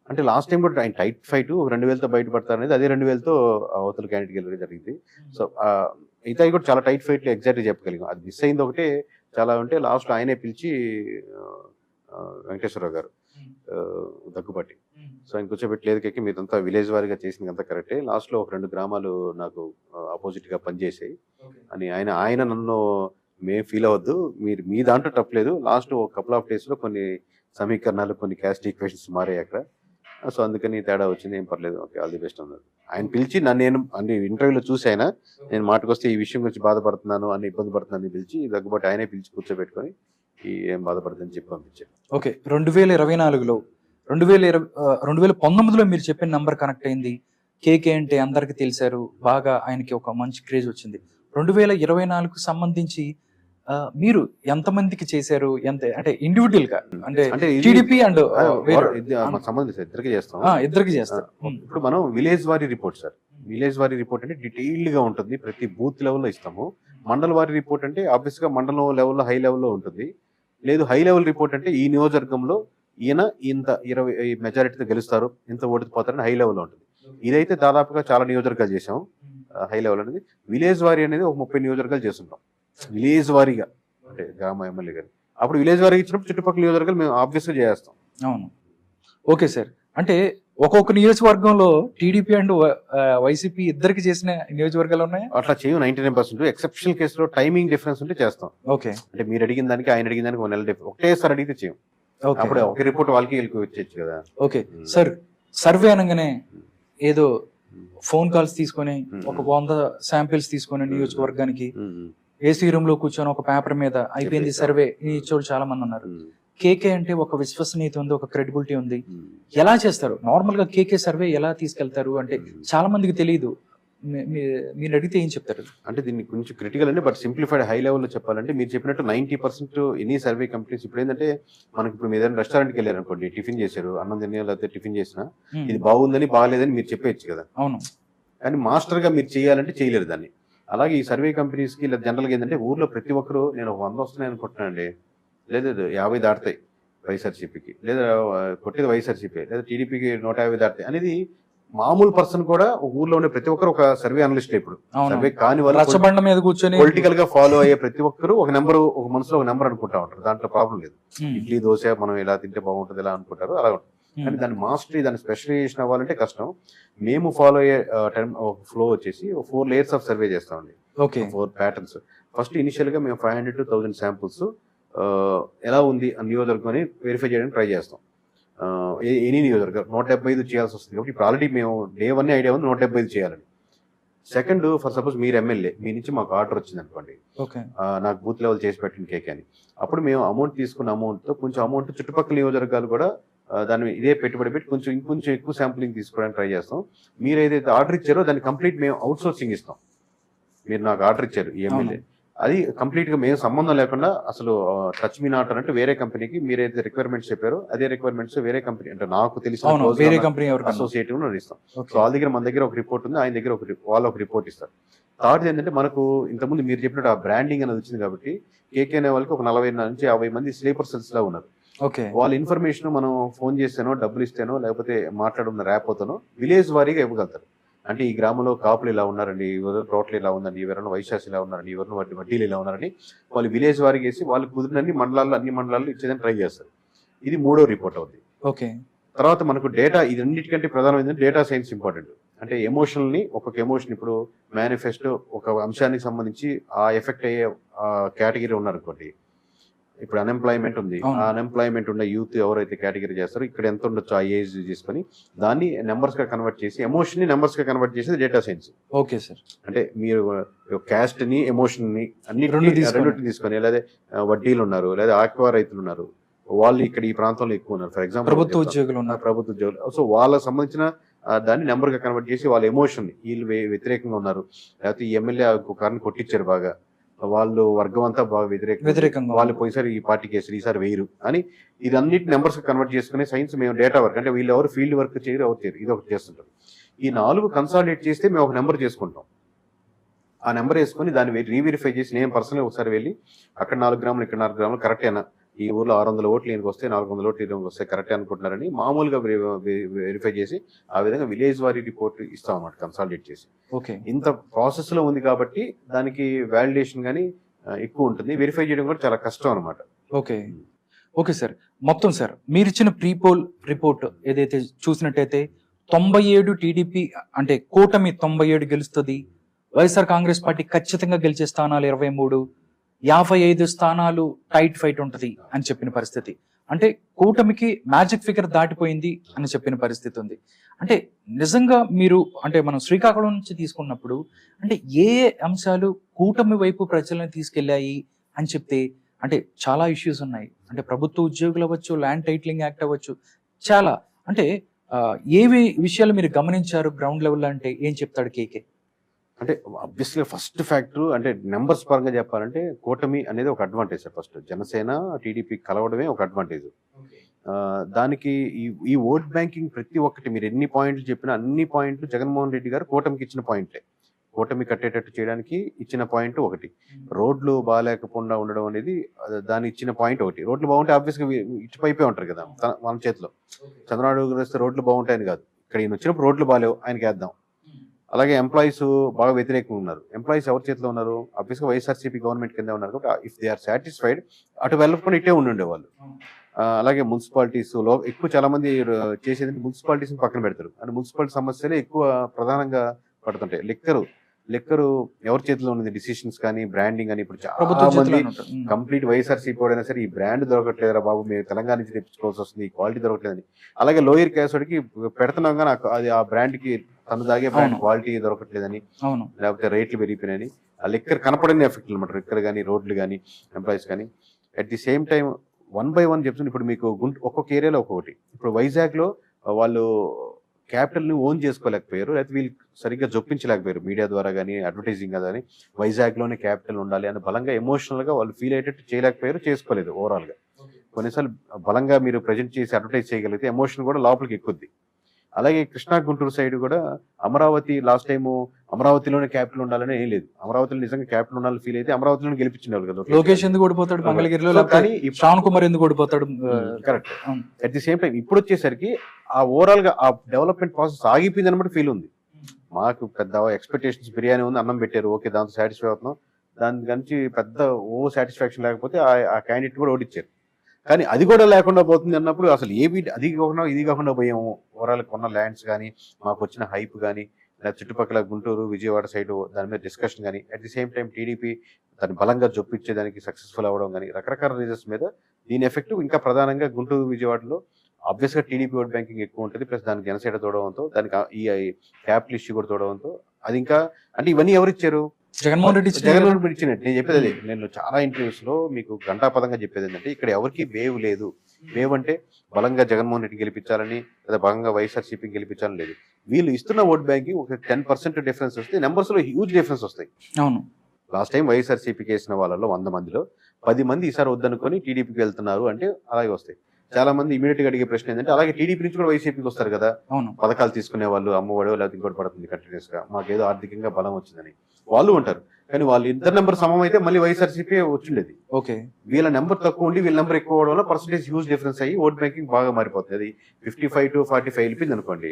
అంటే లాస్ట్ టైం కూడా ఆయన టైట్ ఫైట్ 2000తో బయటపడతారు అనేది, అదే 2000తో అవతల క్యాండిడేట్ గెలవడం జరిగింది. సో అయితే కూడా చాలా టైట్ ఫైట్ ఎగ్జాక్ట్గా చెప్పగలిగాం. అది మిస్ అయింది ఒకటే చాలా ఉంటే లాస్ట్ ఆయనే పిలిచి వెంకటేశ్వరరావు గారు దగ్గుబాటి, సో ఆయన కూర్చోబెట్టలేదు కేకి మీదంతా విలేజ్ వారీగా చేసిందంతా కరెక్టే, లాస్ట్ లో ఒక 2 గ్రామాలు నాకు ఆపోజిట్ గా పనిచేసాయి అని ఆయన నన్ను మేము ఫీల్ అవ్వద్దు, మీ దాంట్లో తప్పలేదు, లాస్ట్ ఒక కపుల్ ఆఫ్ డేస్ లో కొన్ని సమీకరణాలు, కొన్ని క్యాస్ట్ ఈక్వేషన్స్ మారాయి అక్కడ, సో అందుకని తేడా వచ్చింది, ఏం పర్లేదు, ఓకే ఆల్ ది బెస్ట్ అన్నారు. ఆయన పిలిచి నేను ఇంటర్వ్యూలో చూసి ఆయన నేను మాటకొస్తే ఈ విషయం గురించి బాధపడుతున్నాను అని, ఇబ్బంది పడుతున్నాను పిలిచి దగ్గుబాటు ఆయనే పిలిచి కూర్చోబెట్టుకొని ఏం బాధపడుతుందని చెప్పి పంపించారు. ఓకే, 2024లో 2019లో మీరు చెప్పిన నంబర్ కనెక్ట్ అయింది. కేకే అంటే అందరికి తెలిసారు, బాగా ఆయనకి ఒక మంచి క్రేజ్ వచ్చింది. 2024కు సంబంధించి మీరు ఎంతమందికి చేశారు, అంటే ఇండివిజువల్ గా, అంటే టీడీపీ అండ్ ఇద్దరికి చేస్తారు. ఇప్పుడు మనం విలేజ్ వారీ రిపోర్ట్ సార్, విలేజ్ వారీ రిపోర్ట్ అంటే డీటెయిల్డ్ గా ఉంటుంది, ప్రతి బూత్ లెవెల్లో ఇస్తాము. మండల వారి రిపోర్ట్ అంటే ఆబ్వియస్ గా మండలం లెవెల్లో హై లెవెల్లో ఉంటుంది. లేదు హై లెవెల్ రిపోర్ట్ అంటే ఈ నియోజకవర్గంలో ఈయన ఇంత 20 మెజారిటీతో గెలుస్తారు, ఇంత ఓటుకు పోతారని హై లెవెల్లో ఉంటుంది. ఇదైతే దాదాపుగా చాలా నియోజకవర్గాలు చేసాం హై లెవెల్ అనేది. విలేజ్ వారీ అనేది ఒక 30 నియోజకవర్గాలు చేస్తుంటాం విలేజ్ వారీగా, అంటే గ్రామ ఎమ్మెల్యే గారు. అప్పుడు విలేజ్ వారీగా ఇచ్చినప్పుడు చుట్టుపక్కల నియోజకవర్గాలు మేము ఆబ్వియస్ గా చేస్తాం. అవును, ఓకే సార్. అంటే ఒక్కొక్క నియోజకవర్గంలో టీడీపీ అండ్ వైసీపీ ఇద్దరికి చేసిన నియోజకవర్గాలు ఉన్నాయి. అట్లా చేయం 99%. ఎక్సెప్షనల్ కేసులో టైమింగ్ డిఫరెన్స్ ఉంటే చేస్తాం. ఓకే, అంటే మీరు అడిగిన దానికి ఆయన అడిగిన దానికి 1 నెల డిఫరెన్స్, ఒకటేసారి అడిగితే చేయం. అప్పుడు ఒక రిపోర్ట్ వాళ్ళకి వచ్చేచ్చు కదా. ఓకే సార్, సర్వే అనగానే ఏదో ఫోన్ కాల్స్ తీసుకొని ఒక 100 శాంపిల్స్ తీసుకొని నియోజకవర్గానికి ఏసీ రూమ్ లో కూర్చొని ఒక పేపర్ మీద అయిపోయింది సర్వే ఇచ్చేవాళ్ళు చాలా మంది ఉన్నారు. కేకే అంటే ఒక విశ్వసనీయత ఉంది, ఒక క్రెడిబిలిటీ ఉంది. ఎలా చేస్తారు నార్మల్ గా కేకే సర్వే ఎలా తీసుకెళ్తారు అంటే చాలా మందికి తెలియదు. మీరు అడిగితే ఏం చెప్తారు? అంటే దీన్ని కొంచెం క్రిటికల్ అండి, బట్ సింప్లిఫైడ్ హై లెవెల్లో చెప్పాలంటే మీరు చెప్పినట్టు 90% ఎనీ సర్వే కంపెనీస్ ఇప్పుడు ఏంటంటే మనకి ఇప్పుడు మీరు ఏదైనా రెస్టారెంట్కి వెళ్ళారు అనుకోండి, టిఫిన్ చేశారు, అన్నం తినే లేకపోతే టిఫిన్ చేసినా ఇది బాగుందని బాగాలేదని మీరు చెప్పేయచ్చు కదా. అవును, కానీ మాస్టర్ గా మీరు చేయాలంటే చేయలేరు దాన్ని. అలాగే ఈ సర్వే కంపెనీస్ కి లేదా జనరల్ గా ఏంటంటే ఊర్లో ప్రతి ఒక్కరు నేను 100 వస్తున్నాయి అనుకుంటున్నానండి, లేదా 50 దాటుతాయి వైఎస్ఆర్సీపీకి, లేదా కొట్టేది వైఎస్ఆర్సీపీ, లేదా టీడీపీకి 150 దాటుతాయి అనేది మామూలు పర్సన్ కూడా ఊర్లో ఉండే ప్రతి ఒక్కరు ఒక సర్వే అనలిస్ట్. ఇప్పుడు సర్వే కాని వాళ్ళు మీద కూర్చొని పొలిటికల్ గా ఫాలో అయ్యే ప్రతి ఒక్కరు ఒక నెంబర్, ఒక మనసులో ఒక నెంబర్ అనుకుంటా ఉంటారు. దాంట్లో ప్రాబ్లం లేదు. ఇడ్లీ దోశ మనం ఇలా తింటే బాగుంటుంది ఇలా అనుకుంటారు, అలా ఉంటుంది. కానీ దాని మాస్టరీ, దాని స్పెషలైజేషన్ అవ్వాలంటే కష్టం. మేము ఫాలో అయ్యే ఫ్లో వచ్చేసి 4 లేయర్స్ ఆఫ్ సర్వే చేస్తామండి. 4 ప్యాటర్న్స్. ఫస్ట్ ఇనిషియల్ గా మేము 500 to 1000 శాంపుల్స్ ఎలా ఉంది ఆ నియోజకవర్గం అని వెరిఫై చేయడానికి ట్రై చేస్తాం. ఎనీ నియోజకవర్గం 175 చేయాల్సి వస్తుంది కాబట్టి ఇప్పుడు ఆల్రెడీ మేము డే 1 ఐడియా ఉంది 175 చేయాలని. సెకండ్, ఫర్ సపోజ్ మీరు ఎమ్మెల్యే, మీ నుంచి మాకు ఆర్డర్ వచ్చింది అనుకోండి, నాకు బూత్ లెవెల్ చేసి పెట్టిన కేక్ అని, అప్పుడు మేము అమౌంట్ తీసుకున్న అమౌంట్ తో కొంచెం అమౌంట్ చుట్టుపక్కల నియోజకవర్గాలు కూడా దాన్ని ఇదే పెట్టుబడి పెట్టి ఇంకొంచెం ఎక్కువ శాంపులింగ్ తీసుకోవడానికి ట్రై చేస్తాం. మీరు ఏదైతే ఆర్డర్ ఇచ్చారో దాన్ని కంప్లీట్ మేము అవుట్ సోర్సింగ్ ఇస్తాం. మీరు నాకు ఆర్డర్ ఇచ్చారు ఈ ఎమ్మెల్యే, అది కంప్లీట్ గా మేము సంబంధం లేకుండా అసలు టచ్ మీ నాట్ అంటే వేరే కంపెనీకి మీరైతే రిక్వైర్మెంట్స్ చెప్పారో అదే రిక్వైర్మెంట్స్ వేరే కంపెనీ, అంటే నాకు తెలిసిన అసోసియేటివ్ ఇస్తాం. సో వాళ్ళ దగ్గర మన దగ్గర ఒక రిపోర్ట్ ఉంది, ఆయన దగ్గర వాళ్ళు ఒక రిపోర్ట్ ఇస్తారు. థర్డ్ ఏంటంటే మనకు ఇంతకుముందు మీరు చెప్పినట్టు ఆ బ్రాండింగ్ అనేది వచ్చింది కాబట్టి కేకే అనే వాళ్ళకి ఒక 40 నుంచి 50 మంది స్లీపర్ సెల్స్ లా ఉన్నారు. వాళ్ళ ఇన్ఫర్మేషన్ మనం ఫోన్ చేస్తేనో, డబ్బులు ఇస్తేనో, లేకపోతే మాట్లాడున్న ర్యాప్ అవుతానో విలేజ్ వారీగా ఇవ్వగలుగుతారు. అంటే ఈ గ్రామంలో కాపులు ఇలా ఉన్నారండి, ఎవరు టోటల్ ఇలా ఉందండి, ఎవరైనా వైశాస్ ఇలా ఉన్నారండి, ఎవరైనా వడ్డీలు ఇలా ఉన్నారని వాళ్ళు విలేజ్ వారికి వేసి వాళ్ళు కుదిరినన్ని అన్ని మండలాల్లో ఇచ్చేదని ట్రై చేస్తారు. ఇది 3వ రిపోర్ట్ అవుతుంది. ఓకే, తర్వాత మనకు డేటా, ఇది అన్నిటికంటే ప్రధానమైనది డేటా సైన్స్ ఇంపార్టెంట్. అంటే ఎమోషనల్ ని, ఒక్కొక్క ఎమోషన్ ఇప్పుడు మేనిఫెస్టో ఒక అంశానికి సంబంధించి ఆ ఎఫెక్ట్ అయ్యే కేటగిరీ ఉన్నారనుకోండి, ఇప్పుడు అన్ఎంప్లాయ్మెంట్ ఉంది, ఆ అన్ఎంప్లాయ్మెంట్ ఉన్న యూత్ ఎవరైతే కేటగిరీ చేస్తారో ఇక్కడ ఎంత ఉండొచ్చు ఆ ఏజ్ తీసుకొని దాన్ని నెంబర్స్ గా కన్వర్ట్ చేసి, ఎమోషన్ ని నెంబర్స్ గా కన్వర్ట్ చేసేది డేటా సైన్స్. Okay sir. అంటే మీరు క్యాస్ట్ ని, ఎమోషన్ ని రెండింటిని తీసుకొని, లేదా వడ్డీలు ఉన్నారు, లేదా ఆక్వా రైతులు ఉన్నారు, వాళ్ళు ఇక్కడ ఈ ప్రాంతంలో ఎక్కువ ఉన్నారు, ఫర్ ఎగ్జాంపుల్ ప్రభుత్వ ఉద్యోగులు. సో వాళ్ళకి సంబంధించిన దాన్ని నెంబర్ గా కన్వర్ట్ చేసి వాళ్ళ ఎమోషన్ ని, వీళ్ళు వ్యతిరేకంగా ఉన్నారు, లేకపోతే ఈ ఎమ్మెల్యే కారణం కొట్టించారు బాగా, వాళ్ళు వర్గం అంతా బాగా వ్యతిరేకంగా, వాళ్ళు పోయిసారి ఈ పార్టీకి వేసారు, ఈసారి వేయరు అని, ఇది అన్నిటి నెంబర్స్ కన్వర్ట్ చేసుకునే సైన్స్ మేము డేటా వర్క్, అంటే వీళ్ళు ఎవరు ఫీల్డ్ వర్క్ చేయరు, ఎవరు చేయరు, ఇది ఒకటి చేస్తుంటారు. ఈ 4 కన్సాలిడేట్ చేస్తే మేము ఒక నెంబర్ చేసుకుంటాం. ఆ నెంబర్ వేసుకుని దాన్ని రీవెరిఫై చేసి నేను పర్సనల్ ఒకసారి వెళ్ళి అక్కడ 4 గ్రాములు ఇక్కడ 4 గ్రాములు కరెక్టేనా, ఈ ఊర్లో 600 ఓట్లు ఈయనకి వస్తే 400 ఓట్లు ఈయనకి వస్తే కరెక్టే అనుకుంటున్నారని మామూలుగా వెరిఫై చేసి ఆ విధంగా విలేజ్ వారీ రిపోర్ట్ ఇస్తాం అన్నమాట కన్సాలిడేట్ చేసి. ఇంత ప్రాసెస్ లో ఉంది కాబట్టి దానికి వాలిడేషన్ గానీ ఎక్కువ ఉంటుంది, వెరిఫై చేయడం కూడా చాలా కష్టం అనమాట. ఓకే సార్, మొత్తం సార్ మీరు ఇచ్చిన ప్రీపోల్ రిపోర్ట్ ఏదైతే చూసినట్టయితే 97 టీడీపీ అంటే కూటమి 97 గెలుస్తుంది, వైఎస్ఆర్ కాంగ్రెస్ పార్టీ ఖచ్చితంగా గెలిచే స్థానాలు 23, 55 స్థానాలు టైట్ ఫైట్ ఉంటది అని చెప్పిన పరిస్థితి. అంటే కూటమికి మ్యాజిక్ ఫిగర్ దాటిపోయింది అని చెప్పిన పరిస్థితి ఉంది. అంటే నిజంగా మీరు అంటే మనం శ్రీకాకుళం నుంచి తీసుకున్నప్పుడు అంటే ఏ అంశాలు కూటమి వైపు ప్రజలను తీసుకెళ్లాయి అని చెప్తే, అంటే చాలా ఇష్యూస్ ఉన్నాయి. అంటే ప్రభుత్వ ఉద్యోగులు అవ్వచ్చు, ల్యాండ్ టైటిలింగ్ యాక్ట్ అవ్వచ్చు, చాలా అంటే ఏవి విషయాలు మీరు గమనించారు గ్రౌండ్ లెవెల్ అంటే ఏం చెప్తాడు కేకే? అంటే అబ్వియస్లీ ఫస్ట్ ఫ్యాక్టర్ అంటే నెంబర్స్ పరంగా చెప్పాలంటే కూటమి అనేది ఒక అడ్వాంటేజ్. ఫస్ట్ జనసేన టీడీపీ కలవడమే ఒక అడ్వాంటేజ్. దానికి ఈ ఓట్ బ్యాంకింగ్ ప్రతి ఒక్కటి మీరు ఎన్ని పాయింట్లు చెప్పినా అన్ని పాయింట్లు జగన్మోహన్ రెడ్డి గారు కూటమికి ఇచ్చిన పాయింట్లే. కూటమి కట్టేటట్టు చేయడానికి ఇచ్చిన పాయింట్ ఒకటి. రోడ్లు బాగాలేకుండా ఉండడం అనేది దాని ఇచ్చిన పాయింట్ ఒకటి. రోడ్లు బాగుంటే ఆబ్వియస్గా ఇటువైపే ఉంటారు కదా మన చేతిలో. చంద్రబాబు వస్తే రోడ్లు బాగుంటాయని కాదు, ఇక్కడ ఈయన వచ్చినప్పుడు రోడ్లు బాగాలేవు ఆయనకి వేద్దాం. అలాగే ఎంప్లాయీస్ బాగా వ్యతిరేకంగా ఉన్నారు. ఎంప్లాయీస్ ఎవరి చేతిలో ఉన్నారు? ఆబ్వియస్గా వైఎస్ఆర్సీపీ గవర్నమెంట్ కింద ఉన్నారు కాబట్టి ఇఫ్ దే ఆర్ సాటిస్ఫైడ్ అటు వెళ్ళకుండా ఇటే ఉండేవాళ్ళు. అలాగే మున్సిపాలిటీస్ లో ఎక్కువ చాలా మంది చేసేది మున్సిపాలిటీస్ పక్కన పెడతారు. అంటే మున్సిపాలిటీ సమస్యలే ఎక్కువ ప్రధానంగా పడుతుంటాయి. లెక్కరు ఎవరి చేతిలో ఉన్నది? డిసిషన్స్ కానీ బ్రాండింగ్ కానీ. ఇప్పుడు చాలా మంది కంప్లీట్ వైఎస్ఆర్సీపీ అయినా సరే ఈ బ్రాండ్ దొరకట్లేదురా బాబు, మేము తెలంగాణ నుంచి తెప్పించుకోవాల్సి వస్తుంది, ఈ క్వాలిటీ దొరకట్లేదని. అలాగే లోయర్ క్యాస్ట్ వాడికి పెడుతున్నాం కానీ అది ఆ బ్రాండ్ కి తను తాగే బ్రాండ్ క్వాలిటీ దొరకట్లేదని, లేకపోతే రేట్లు పెరిగిపోయినాయని. ఆ లెక్కర్ కనపడని ఎఫెక్ట్ అనమాట. లెక్కర్ కానీ, రోడ్లు కానీ, ఎంప్లాయీస్ కానీ. At the same time 1 by 1 చెప్తుంది. ఇప్పుడు మీకు ఒక్కొక్క ఏరియాలో ఒక్కొక్కటి. ఇప్పుడు వైజాగ్ లో వాళ్ళు క్యాపిటల్ ని ఓన్ చేసుకోలేకపోయారు, లేకపోతే వీళ్ళు సరిగ్గా జొప్పించలేకపోయారు మీడియా ద్వారా కానీ అడ్వర్టైజింగ్ కానీ వైజాగ్ లోనే క్యాపిటల్ ఉండాలి అని బలంగా ఎమోషనల్ గా వాళ్ళు ఫీల్ అయ్యేటట్టు చేయలేకపోయారు, చేసుకోలేదు ఓవరాల్ గా. కొన్నిసార్లు బలంగా మీరు ప్రజెంట్ చేసి అడ్వర్టైజ్ చేయగలిగితే ఎమోషన్ కూడా లోపలికి ఎక్కుద్ది. అలాగే కృష్ణా గుంటూరు సైడ్ కూడా అమరావతి లాస్ట్ టైం అమరావతిలోనే క్యాపిటల్ ఉండాలని ఏం లేదు. అమరావతిలో నిజంగా క్యాపిటల్ ఉండాలని ఫీల్ అయితే అమరావతిలో గెలిపించిండారు కదా. లోకేష్ ఎందుకు ఓడిపోతాడు మంగళగిరిలో, కానీ శ్రావణ్ కుమార్ ఎందుకు ఓడిపోతాడు? Correct. At the same time ఇప్పుడు వచ్చేసరికి ఆ ఓవరాల్ గా ఆ డెవలప్మెంట్ ప్రాసెస్ ఆగిపోయింది అన్నమాట ఫీల్ ఉంది మాకు. పెద్ద ఎక్స్పెక్టేషన్స్, బిర్యానీ ఉంది, అన్నం పెట్టారు, ఓకే దాంతో సాటిస్ఫై అవుతున్నాం. దాని గురించి పెద్ద సాటిస్ఫాక్షన్ లేకపోతే ఆ క్యాండిడేట్ కూడా ఓడిచ్చారు. కానీ అది కూడా లేకుండా పోతుంది అన్నప్పుడు అసలు అది కాకుండా ఇది కాకుండా పోయాము. ఓవరాల్ కొన్న ల్యాండ్స్ కానీ, మాకు వచ్చిన హైప్ కానీ, లేదా చుట్టుపక్కల గుంటూరు విజయవాడ సైడ్ దాని మీద డిస్కషన్ కానీ, at the same time TDP దాన్ని బలంగా జొప్పించేదానికి సక్సెస్ఫుల్ అవ్వడం కానీ, రకరకాల రీజన్స్ మీద దీని ఎఫెక్ట్ ఇంకా ప్రధానంగా గుంటూరు విజయవాడలో ఆబ్వియస్ గా టీడీపీ ఓట్ బ్యాంకింగ్ ఎక్కువ ఉంటుంది. ప్లస్ దానికి జనసేన తోడడంతో, దానికి ఈ క్యాపిటల్ ఇష్యూ కూడా తోడడంతో అది ఇంకా అంటే ఇవన్నీ ఎవరు ఇచ్చారు? జగన్మోహన్ రెడ్డి ఇచ్చినట్టు. నేను చెప్పేది నేను చాలా ఇంటర్వ్యూస్ లో మీకు గంటాపదంగా చెప్పేది ఏంటంటే ఇక్కడ ఎవరికి వేవ్ లేదు. వేవ్ అంటే బలంగా జగన్మోహన్ రెడ్డి గెలిపించాలని లేదా బలంగా వైఎస్ఆర్సీపీ గెలిపించాలని లేదు. వీళ్ళు ఇస్తున్న ఓట్ బ్యాంకింగ్ ఒక 10% డిఫరెన్స్ వస్తే నెంబర్స్ లో హ్యూజ్ డిఫరెన్స్ వస్తాయి. అవును, లాస్ట్ టైం వైఎస్ఆర్సీపీకి వేసిన వాళ్ళలో 100 మందిలో 10 మంది ఈసారి వద్దనుకొని టీడీపీకి వెళ్తున్నారు అంటే అలాగే వస్తాయి. చాలా మంది ఇమీడియట్ గా అడిగే ప్రశ్న ఏంటంటే అలాగే టీడీపీ నుంచి కూడా వైసీపీకి వస్తారు కదా, పథకాలు తీసుకునే వాళ్ళు, అమ్మఒడో లేకపోతే ఇంకోటి పడుతుంది కంటిన్యూస్ గా, మాకేదో ఆర్థికంగా బలం వచ్చిందని వాళ్ళు ఉంటారు. కానీ వాళ్ళు ఇద్దరు నెంబర్ సమం అయితే మళ్ళీ వైఎస్ఆర్సీపీ వచ్చిండేది. ఓకే, వీళ్ళ నెంబర్ తక్కువ ఉండి వీళ్ళ నెంబర్ ఎక్కువ అవడం వల్ల పర్సెంటేజ్ హ్యూజ్ డిఫరెన్స్ అయ్యి ఓట్ బ్యాంకింగ్ బాగా మారిపోతుంది. అది 55 to 45 వెళ్ళిపోయింది అనుకోండి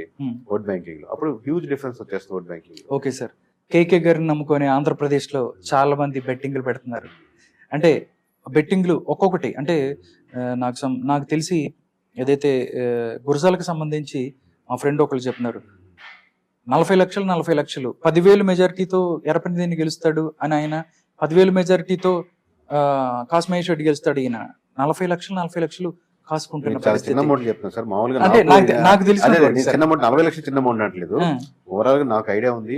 ఓట్ బ్యాంకింగ్ లో, అప్పుడు హ్యూజ్ డిఫరెన్స్ వచ్చేస్తుంది ఓట్ బ్యాంకింగ్. ఓకే సార్, కేకే గారిని నమ్ముకొని ఆంధ్రప్రదేశ్ లో చాలా మంది బెట్టింగ్లు పెడుతున్నారు. అంటే బెట్టింగ్లు ఒక్కొక్కటి అంటే నాకు తెలిసి ఏదైతే గురజాలకు సంబంధించి మా ఫ్రెండ్ ఒకళ్ళు చెప్తున్నారు 40 లక్షలు 10,000 మెజారిటీతో ఎర్రపల్లి గెలుస్తాడు అని ఆయన, 10,000 మెజారిటీతో కాస్మహేష్ రెడ్డి గెలుస్తాడు ఈయన. 40 లక్షలు కాసుకుంటున్నారు. చిన్న అమౌంట్ చెప్తాను సార్, మామూలుగా నాకు తెలిసి చిన్న అమౌంట్ 40 లక్షలు చిన్న అమౌంట్ అనట్లేదు. ఓవరాల్ గా నాకు ఐడియా ఉంది.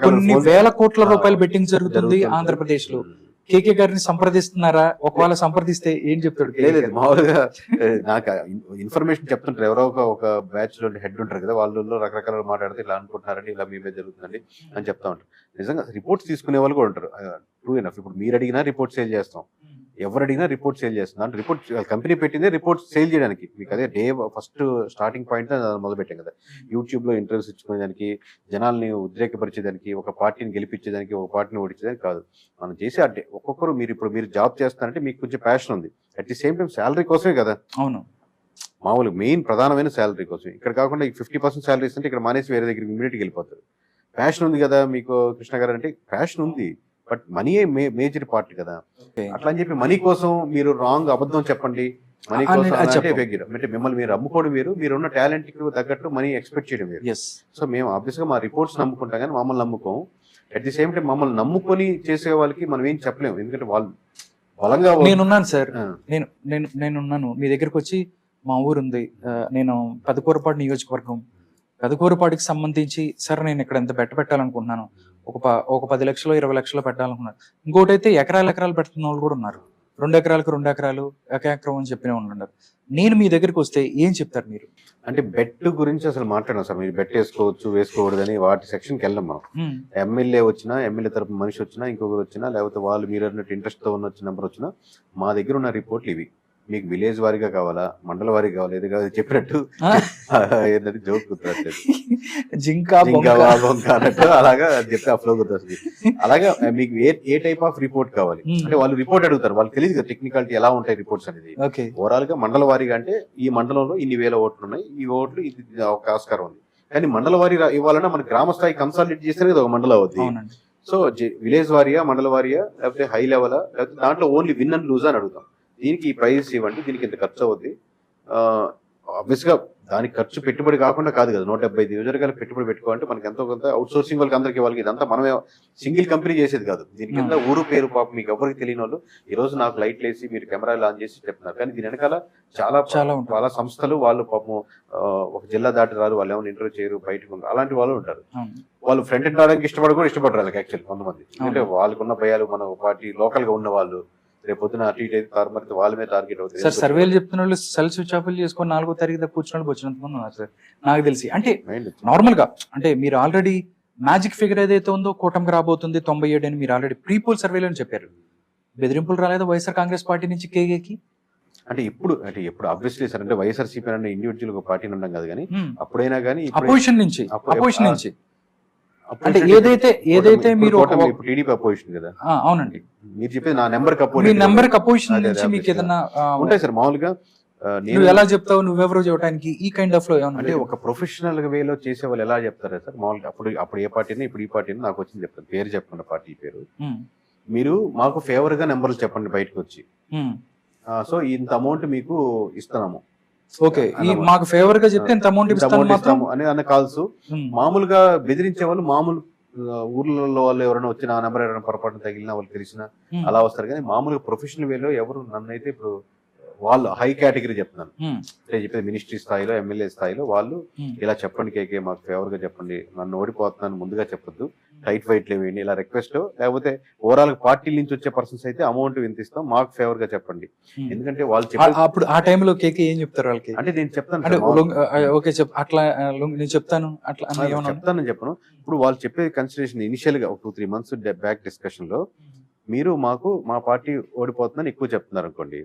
కొన్ని వేల కోట్ల రూపాయలు బెట్టింగ్ జరుగుతుంది ఆంధ్రప్రదేశ్ లో. కేకే గారిని సంప్రదిస్తున్నారా? ఒకవేళ సంప్రదిస్తే ఏం చెప్తాడు? లేదు, మామూలుగా నాకు ఇన్ఫర్మేషన్ చెప్తుంటారు. ఎవరో ఒక బ్యాచ్ లో హెడ్ ఉంటారు కదా, వాళ్ళు రకరకాల మాట్లాడితే ఇలా అనుకుంటున్నారండి, ఇలా మీ మీద జరుగుతుందండి అని చెప్తా ఉంటారు. నిజంగా రిపోర్ట్స్ తీసుకునే వాళ్ళు కూడా ఉంటారు. True enough. ఇప్పుడు మీరు అడిగినా రిపోర్ట్ సేల్ చేస్తాం, ఎవరు అడిగినా రిపోర్ట్ సేల్ చేస్తున్నాం. అంటే రిపోర్ట్ కంపెనీ పెట్టిందే రిపోర్ట్ సేల్ చేయడానికి. మీకు అదే ఫస్ట్ స్టార్టింగ్ పాయింట్ మొదలు పెట్టాం కదా. యూట్యూబ్ లో ఇంటర్వ్యూస్ ఇచ్చుకునేదానికి, జనాల్ని ఉద్రేకపరిచేదానికి, ఒక పార్టీని గెలిపించేదానికి, ఒక పార్టీని ఓడించేదానికి కాదు మనం చేసే. అంటే ఒక్కొక్కరు మీరు జాబ్ చేస్తారంటే మీకు కొంచెం ప్యాషన్ ఉంది. At the same time salary కోసమే కదా. అవును, మామూలు మెయిన్ ప్రధానమైన శాలరీ కోసమే. ఇక్కడ కాకుండా 50% శాలరీ ఇస్తుంటే ఇక్కడ మానేసి వేరే దగ్గరికి ఇమీడియట్గా వెళ్ళిపోతారు. ప్యాషన్ ఉంది కదా మీకు కృష్ణ గారు అంటే, ప్యాషన్ ఉంది బట్ మనీ మేజర్ పార్ట్ కదా. అట్లా అని చెప్పి మనీ కోసం మీరు రాంగ్ అబద్ధం చెప్పండి, మనీ కోసం అంటే మిమ్మల్ని మీరు అమ్ముకోవడం వేరు, మీరున్న టాలెంట్ కి తగ్గట్టు మనీ ఎక్స్పెక్ట్ చేయడం వేరు. సో మేము ఆబ్వియస్ గా మా రిపోర్ట్స్ నమ్ముకుంటాం కానీ మమ్మల్ని నమ్ముకోం. అట్ ది సేమ్ టైం మమ్మల్ని నమ్ముకొని చేసే వాళ్ళకి మనం ఏం చెప్పలేము, ఎందుకంటే వాళ్ళు బలంగా. నేనున్నాను సార్, నేనున్నాను మీ దగ్గరకు వచ్చి, మా ఊరుంది, నేను పెదకూరపాడు నియోజకవర్గం, పెదకూరపాడికి సంబంధించి సార్ నేను ఇక్కడ ఎంత పెట్టాలనుకుంటున్నాను, ఒక 10 లక్షలు 20 లక్షలు పెట్టాలనుకున్నారు. ఇంకోటి అయితే ఎకరాలు పెడుతున్న వాళ్ళు కూడా ఉన్నారు. 2 ఎకరాలకు 2 ఎకరాలు, 1 ఎకరం అని చెప్పిన వాళ్ళు ఉన్నారు. నేను మీ దగ్గరికి వస్తే ఏం చెప్తారు మీరు? అంటే బెట్ గురించి అసలు మాట్లాడడం సార్, మీరు బెట్ వేసుకోకూడదని వాటి సెక్షన్కి వెళ్ళాం మనం. ఎమ్మెల్యే వచ్చినా, ఎమ్మెల్యే తరపు మనిషి వచ్చినా, ఇంకొకరు వచ్చినా, లేకపోతే వాళ్ళు మీరు అన్నట్టు ఇంట్రెస్ట్ తో ఉన్న నెంబర్ వచ్చినా, మా దగ్గర ఉన్న రిపోర్ట్లు ఇవి. మీకు విలేజ్ వారీగా కావాలా, మండల వారీగా కావాలా, ఏది కాదు చెప్పినట్టు ఏంటంటే జోక్ గుర్తురాట్లేదు. జింకా జింక బొంక అన్నట్టు అలాగా చెప్తే ఆ ఫ్లో గుర్తొస్తుంది. అలాగా మీకు ఏ టైప్ ఆఫ్ రిపోర్ట్ కావాలి అంటే వాళ్ళు రిపోర్ట్ అడుగుతారు, వాళ్ళకి తెలియదు కదా టెక్నికాలిటీ ఎలా ఉంటాయి రిపోర్ట్స్ అనేది. ఓకే ఓవరాల్ గా మండల వారీగా అంటే ఈ మండలంలో ఇన్ని వేల ఓట్లు ఉన్నాయి, ఈ ఓట్లు ఇది ఒక ఆస్కారం ఉంది. కానీ మండల వారీ ఇవ్వాలన్నా మన గ్రామ స్థాయి కన్సాలిడేట్ చేస్తేనే ఒక మండలం అవుద్ది. అవునండి. సో విలేజ్ వారియా, మండల వారియా, లేకపోతే హై లెవెలా, లేకపోతే దాంట్లో ఓన్లీ విన్ అండ్ లూజ్ అని అడుగుతాం. దీనికి ఈ ప్రైజెస్ ఇవ్వండి, దీనికి ఇంత ఖర్చు అవుద్ది. ఆబ్వియస్ గా దానికి ఖర్చు పెట్టుబడి కాకుండా కాదు కదా, 175 నియోజకవర్గాలకు పెట్టుబడి పెట్టుకోవాలంటే మనకి ఎంతో కొంత అవుట్ సోర్సింగ్ వాళ్ళకి అందరికి ఇవ్వాలి. ఇదంతా మనమే సింగిల్ కంపెనీ చేసేది కాదు. దీనికి ఎంత ఊరు పేరు పాప మీకు ఎవరికి తెలియని వాళ్ళు ఈ రోజు నాకు లైట్లు వేసి మీరు కెమెరాలు ఆన్ చేసి చెప్తున్నారు, కానీ దీని వెనకాల చాలా సంస్థలు వాళ్ళు పాపం ఒక జిల్లా దాటి రారు, వాళ్ళు ఏమైనా ఇంటర్వ్యూ చేయరు, బయటకు ఉంటారు, అలాంటి వాళ్ళు ఉంటారు. వాళ్ళు ఫ్రంట్ ఎండ్ రావడానికి ఇష్టపడరు వాళ్ళకి యాక్చువల్ కొంతమంది. అంటే వాళ్ళకున్న భయాలు, మన పార్టీ లోకల్ గా ఉన్న వాళ్ళు రేపు పొద్దున అటు ఇటు అయితే వాళ్ళ మీద టార్గెట్ అవుతుంది. సార్ సర్వేలు చెప్తున్న వాళ్ళు సెల్ స్విచ్ ఆఫ్ చేసుకొని 4వ తారీఖు కూర్చుని వచ్చినంత మంది ఉన్నారు సార్ నాకు తెలిసి. అంటే నార్మల్ గా అంటే మీరు ఆల్రెడీ మ్యాజిక్ ఫిగర్ ఏదైతే ఉందో కూటమికి రాబోతుంది 97 అని మీరు ఆల్రెడీ ప్రీపోల్ సర్వేలో చెప్పారు. బెదిరింపులు రాలేదు వైఎస్ఆర్ కాంగ్రెస్ పార్టీ నుంచి కేకేకి? అంటే ఎప్పుడు ఆబ్వియస్లీ సార్, అంటే వైఎస్ఆర్సీపీ అనే ఇండివిజువల్ ఒక పార్టీని ఉన్నాం కదా, కానీ అప్పుడైనా కానీ అపోజిషన్ నుంచి అంటే ఏదైతే మీరు టీడీపీ అపోజిషన్ కదా. అవునండి, మీరు చెప్పేది నా నెంబర్ అపోజిషన్ నుంచి మీకు ఏదైనా ఉంటాయి సార్. మామూలుగా నువ్వు ఎలా చెప్తావు, నువ్వెవరో చెప్పడానికి ఈ కైండ్ ఆఫ్ లో అంటే ఒక ప్రొఫెషనల్ వేలో చేసే వాళ్ళు ఎలా చెప్తారా సార్? మామూలుగా అప్పుడు ఏ పార్టీని ఇప్పుడు ఈ పార్టీని నాకు వచ్చింది చెప్తాను, పేరు చెప్పండి, పార్టీ పేరు, మీరు మాకు ఫేవర్ గా నెంబర్లు చెప్పండి బయటకు వచ్చి, సో ఇంత అమౌంట్ మీకు ఇస్తున్నాము, ఓకే మాకు ఫేవర్ గా చెప్తే ఇంత అమౌంట్ ఇస్తాము అని కాల్స్. మామూలుగా బెదిరించే వాళ్ళు మామూలు ఊర్లలో వాళ్ళు ఎవరైనా వచ్చిన ఆ నెంబర్ ఎవరైనా పొరపాటు తగిలినా వాళ్ళు తెలిసిన అలా వస్తారు. కానీ మామూలుగా ప్రొఫెషనల్ వేలో ఎవరు నన్ను అయితే ఇప్పుడు వాళ్ళు హై కేటగిరీ చెప్తున్నాను, చెప్పేది మినిస్ట్రీ స్థాయిలో, ఎమ్మెల్యే స్థాయిలో వాళ్ళు ఇలా చెప్పండి కేకే మాకు ఫేవర్ గా చెప్పండి, నన్ను ఓడిపోతున్నాను ముందుగా చెప్పొద్దు, టైట్ ఫైట్ లేవేయండి, ఇలా రిక్వెస్ట్. లేకపోతే ఓవరాల్ పార్టీ నుంచి వచ్చే పర్సన్స్ అయితే అమౌంట్ వినిపిస్తాం, మాకు ఫేవర్ గా చెప్పండి. ఎందుకంటే వాళ్ళు అప్పుడు ఆ టైంలో కేకే ఏం చెప్తారు వాళ్ళకి? అంటే నేను చెప్తాను అట్లా నేను చెప్తాను చెప్తానని చెప్పను. ఇప్పుడు వాళ్ళు చెప్పే కన్సిడరేషన్ ఇనిషియల్ గా 2-3 months బ్యాక్ డిస్కషన్ లో మీరు మాకు మా పార్టీ ఓడిపోతుందని ఎక్కువ చెప్తున్నారు అనుకోండి,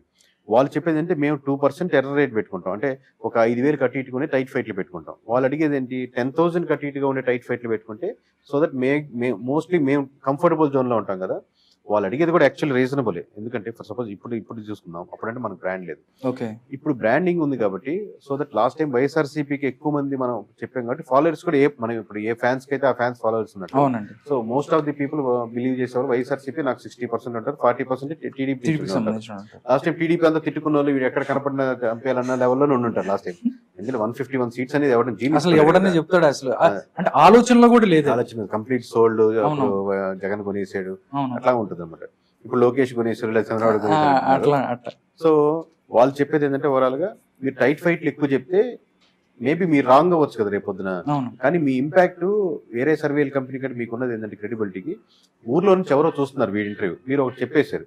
వాళ్ళు చెప్పేది అంటే మేము 2% ఎర్రర్ రేట్ పెట్టుకుంటాం, అంటే ఒక 5,000 కట్టి ఇటుకునే టైట్ ఫైట్లు పెట్టుకుంటాం. వాళ్ళు అడిగేది ఏంటి, 10,000 కట్టి ఇటుగా ఉండే టైట్ ఫైట్లు పెట్టుకుంటే సో దట్ మోస్ట్లీ మేము కంఫర్టబుల్ జోన్ లో ఉంటాం కదా. వాళ్ళు అడిగేది కూడా యాక్చువల్ రీజనబుల్. ఎందుకంటే ఫర్ సపోజ్ ఇప్పుడు చూసుకుందాం, అప్పుడంటే మనకు బ్రాండ్ లేదు, ఇప్పుడు బ్రాండింగ్ ఉంది కాబట్టి, సో దట్ లాస్ట్ టైం వైఎస్ఆర్సీపీకి ఎక్కువ మంది మనం చెప్పాం కాబట్టి ఫాలోవర్స్ కూడా మనం ఇప్పుడు ఏ ఫ్యాన్స్ కి అయితే ఆ ఫ్యాన్స్ ఫాలోవర్స్ ఉన్నారు. So most of the people believe చేసేవాళ్ళు వైఎస్ఆర్సీపీ నాకు 60% ఉంటారు, 40% టీడీపీ. లాస్ట్ టైం టీడీపీ అంతా తిట్టుకున్న వాళ్ళు వీడు ఎక్కడ కనపడిన చంపేయాలన్న లెవెల్లో ఉండి లాస్ట్ టైం. ఎందుకంటే 151 సీట్స్ అనేది ఎవడన్నా చెప్తాడు అసలు, అంటే ఆలోచనలో కూడా లేదు, ఆలోచన కంప్లీట్ సోల్డ్, జగన్ కొనేసాడు అట్లా ఉంటుంది అన్నమాట. ఇప్పుడు లోకేష్ కొనేసారు, లేదా చంద్రబాబు కొనేసారు. సో వాళ్ళు చెప్పేది ఏంటంటే ఓవరాల్ గా మీరు టైట్ ఫైట్లు ఎక్కువ చెప్తే మేబీ మీరు రాంగ్ అవ్వచ్చు కదా రేపు పొద్దున, కానీ మీ ఇంపాక్ట్ వేరే సర్వేల కంపెనీ కంటే మీకున్నది ఏంటంటే క్రెడిబిలిటీకి ఊర్లో నుంచి ఎవరో చూస్తున్నారు వీడి ఇంటర్వ్యూ, మీరు ఒకటి చెప్పేశారు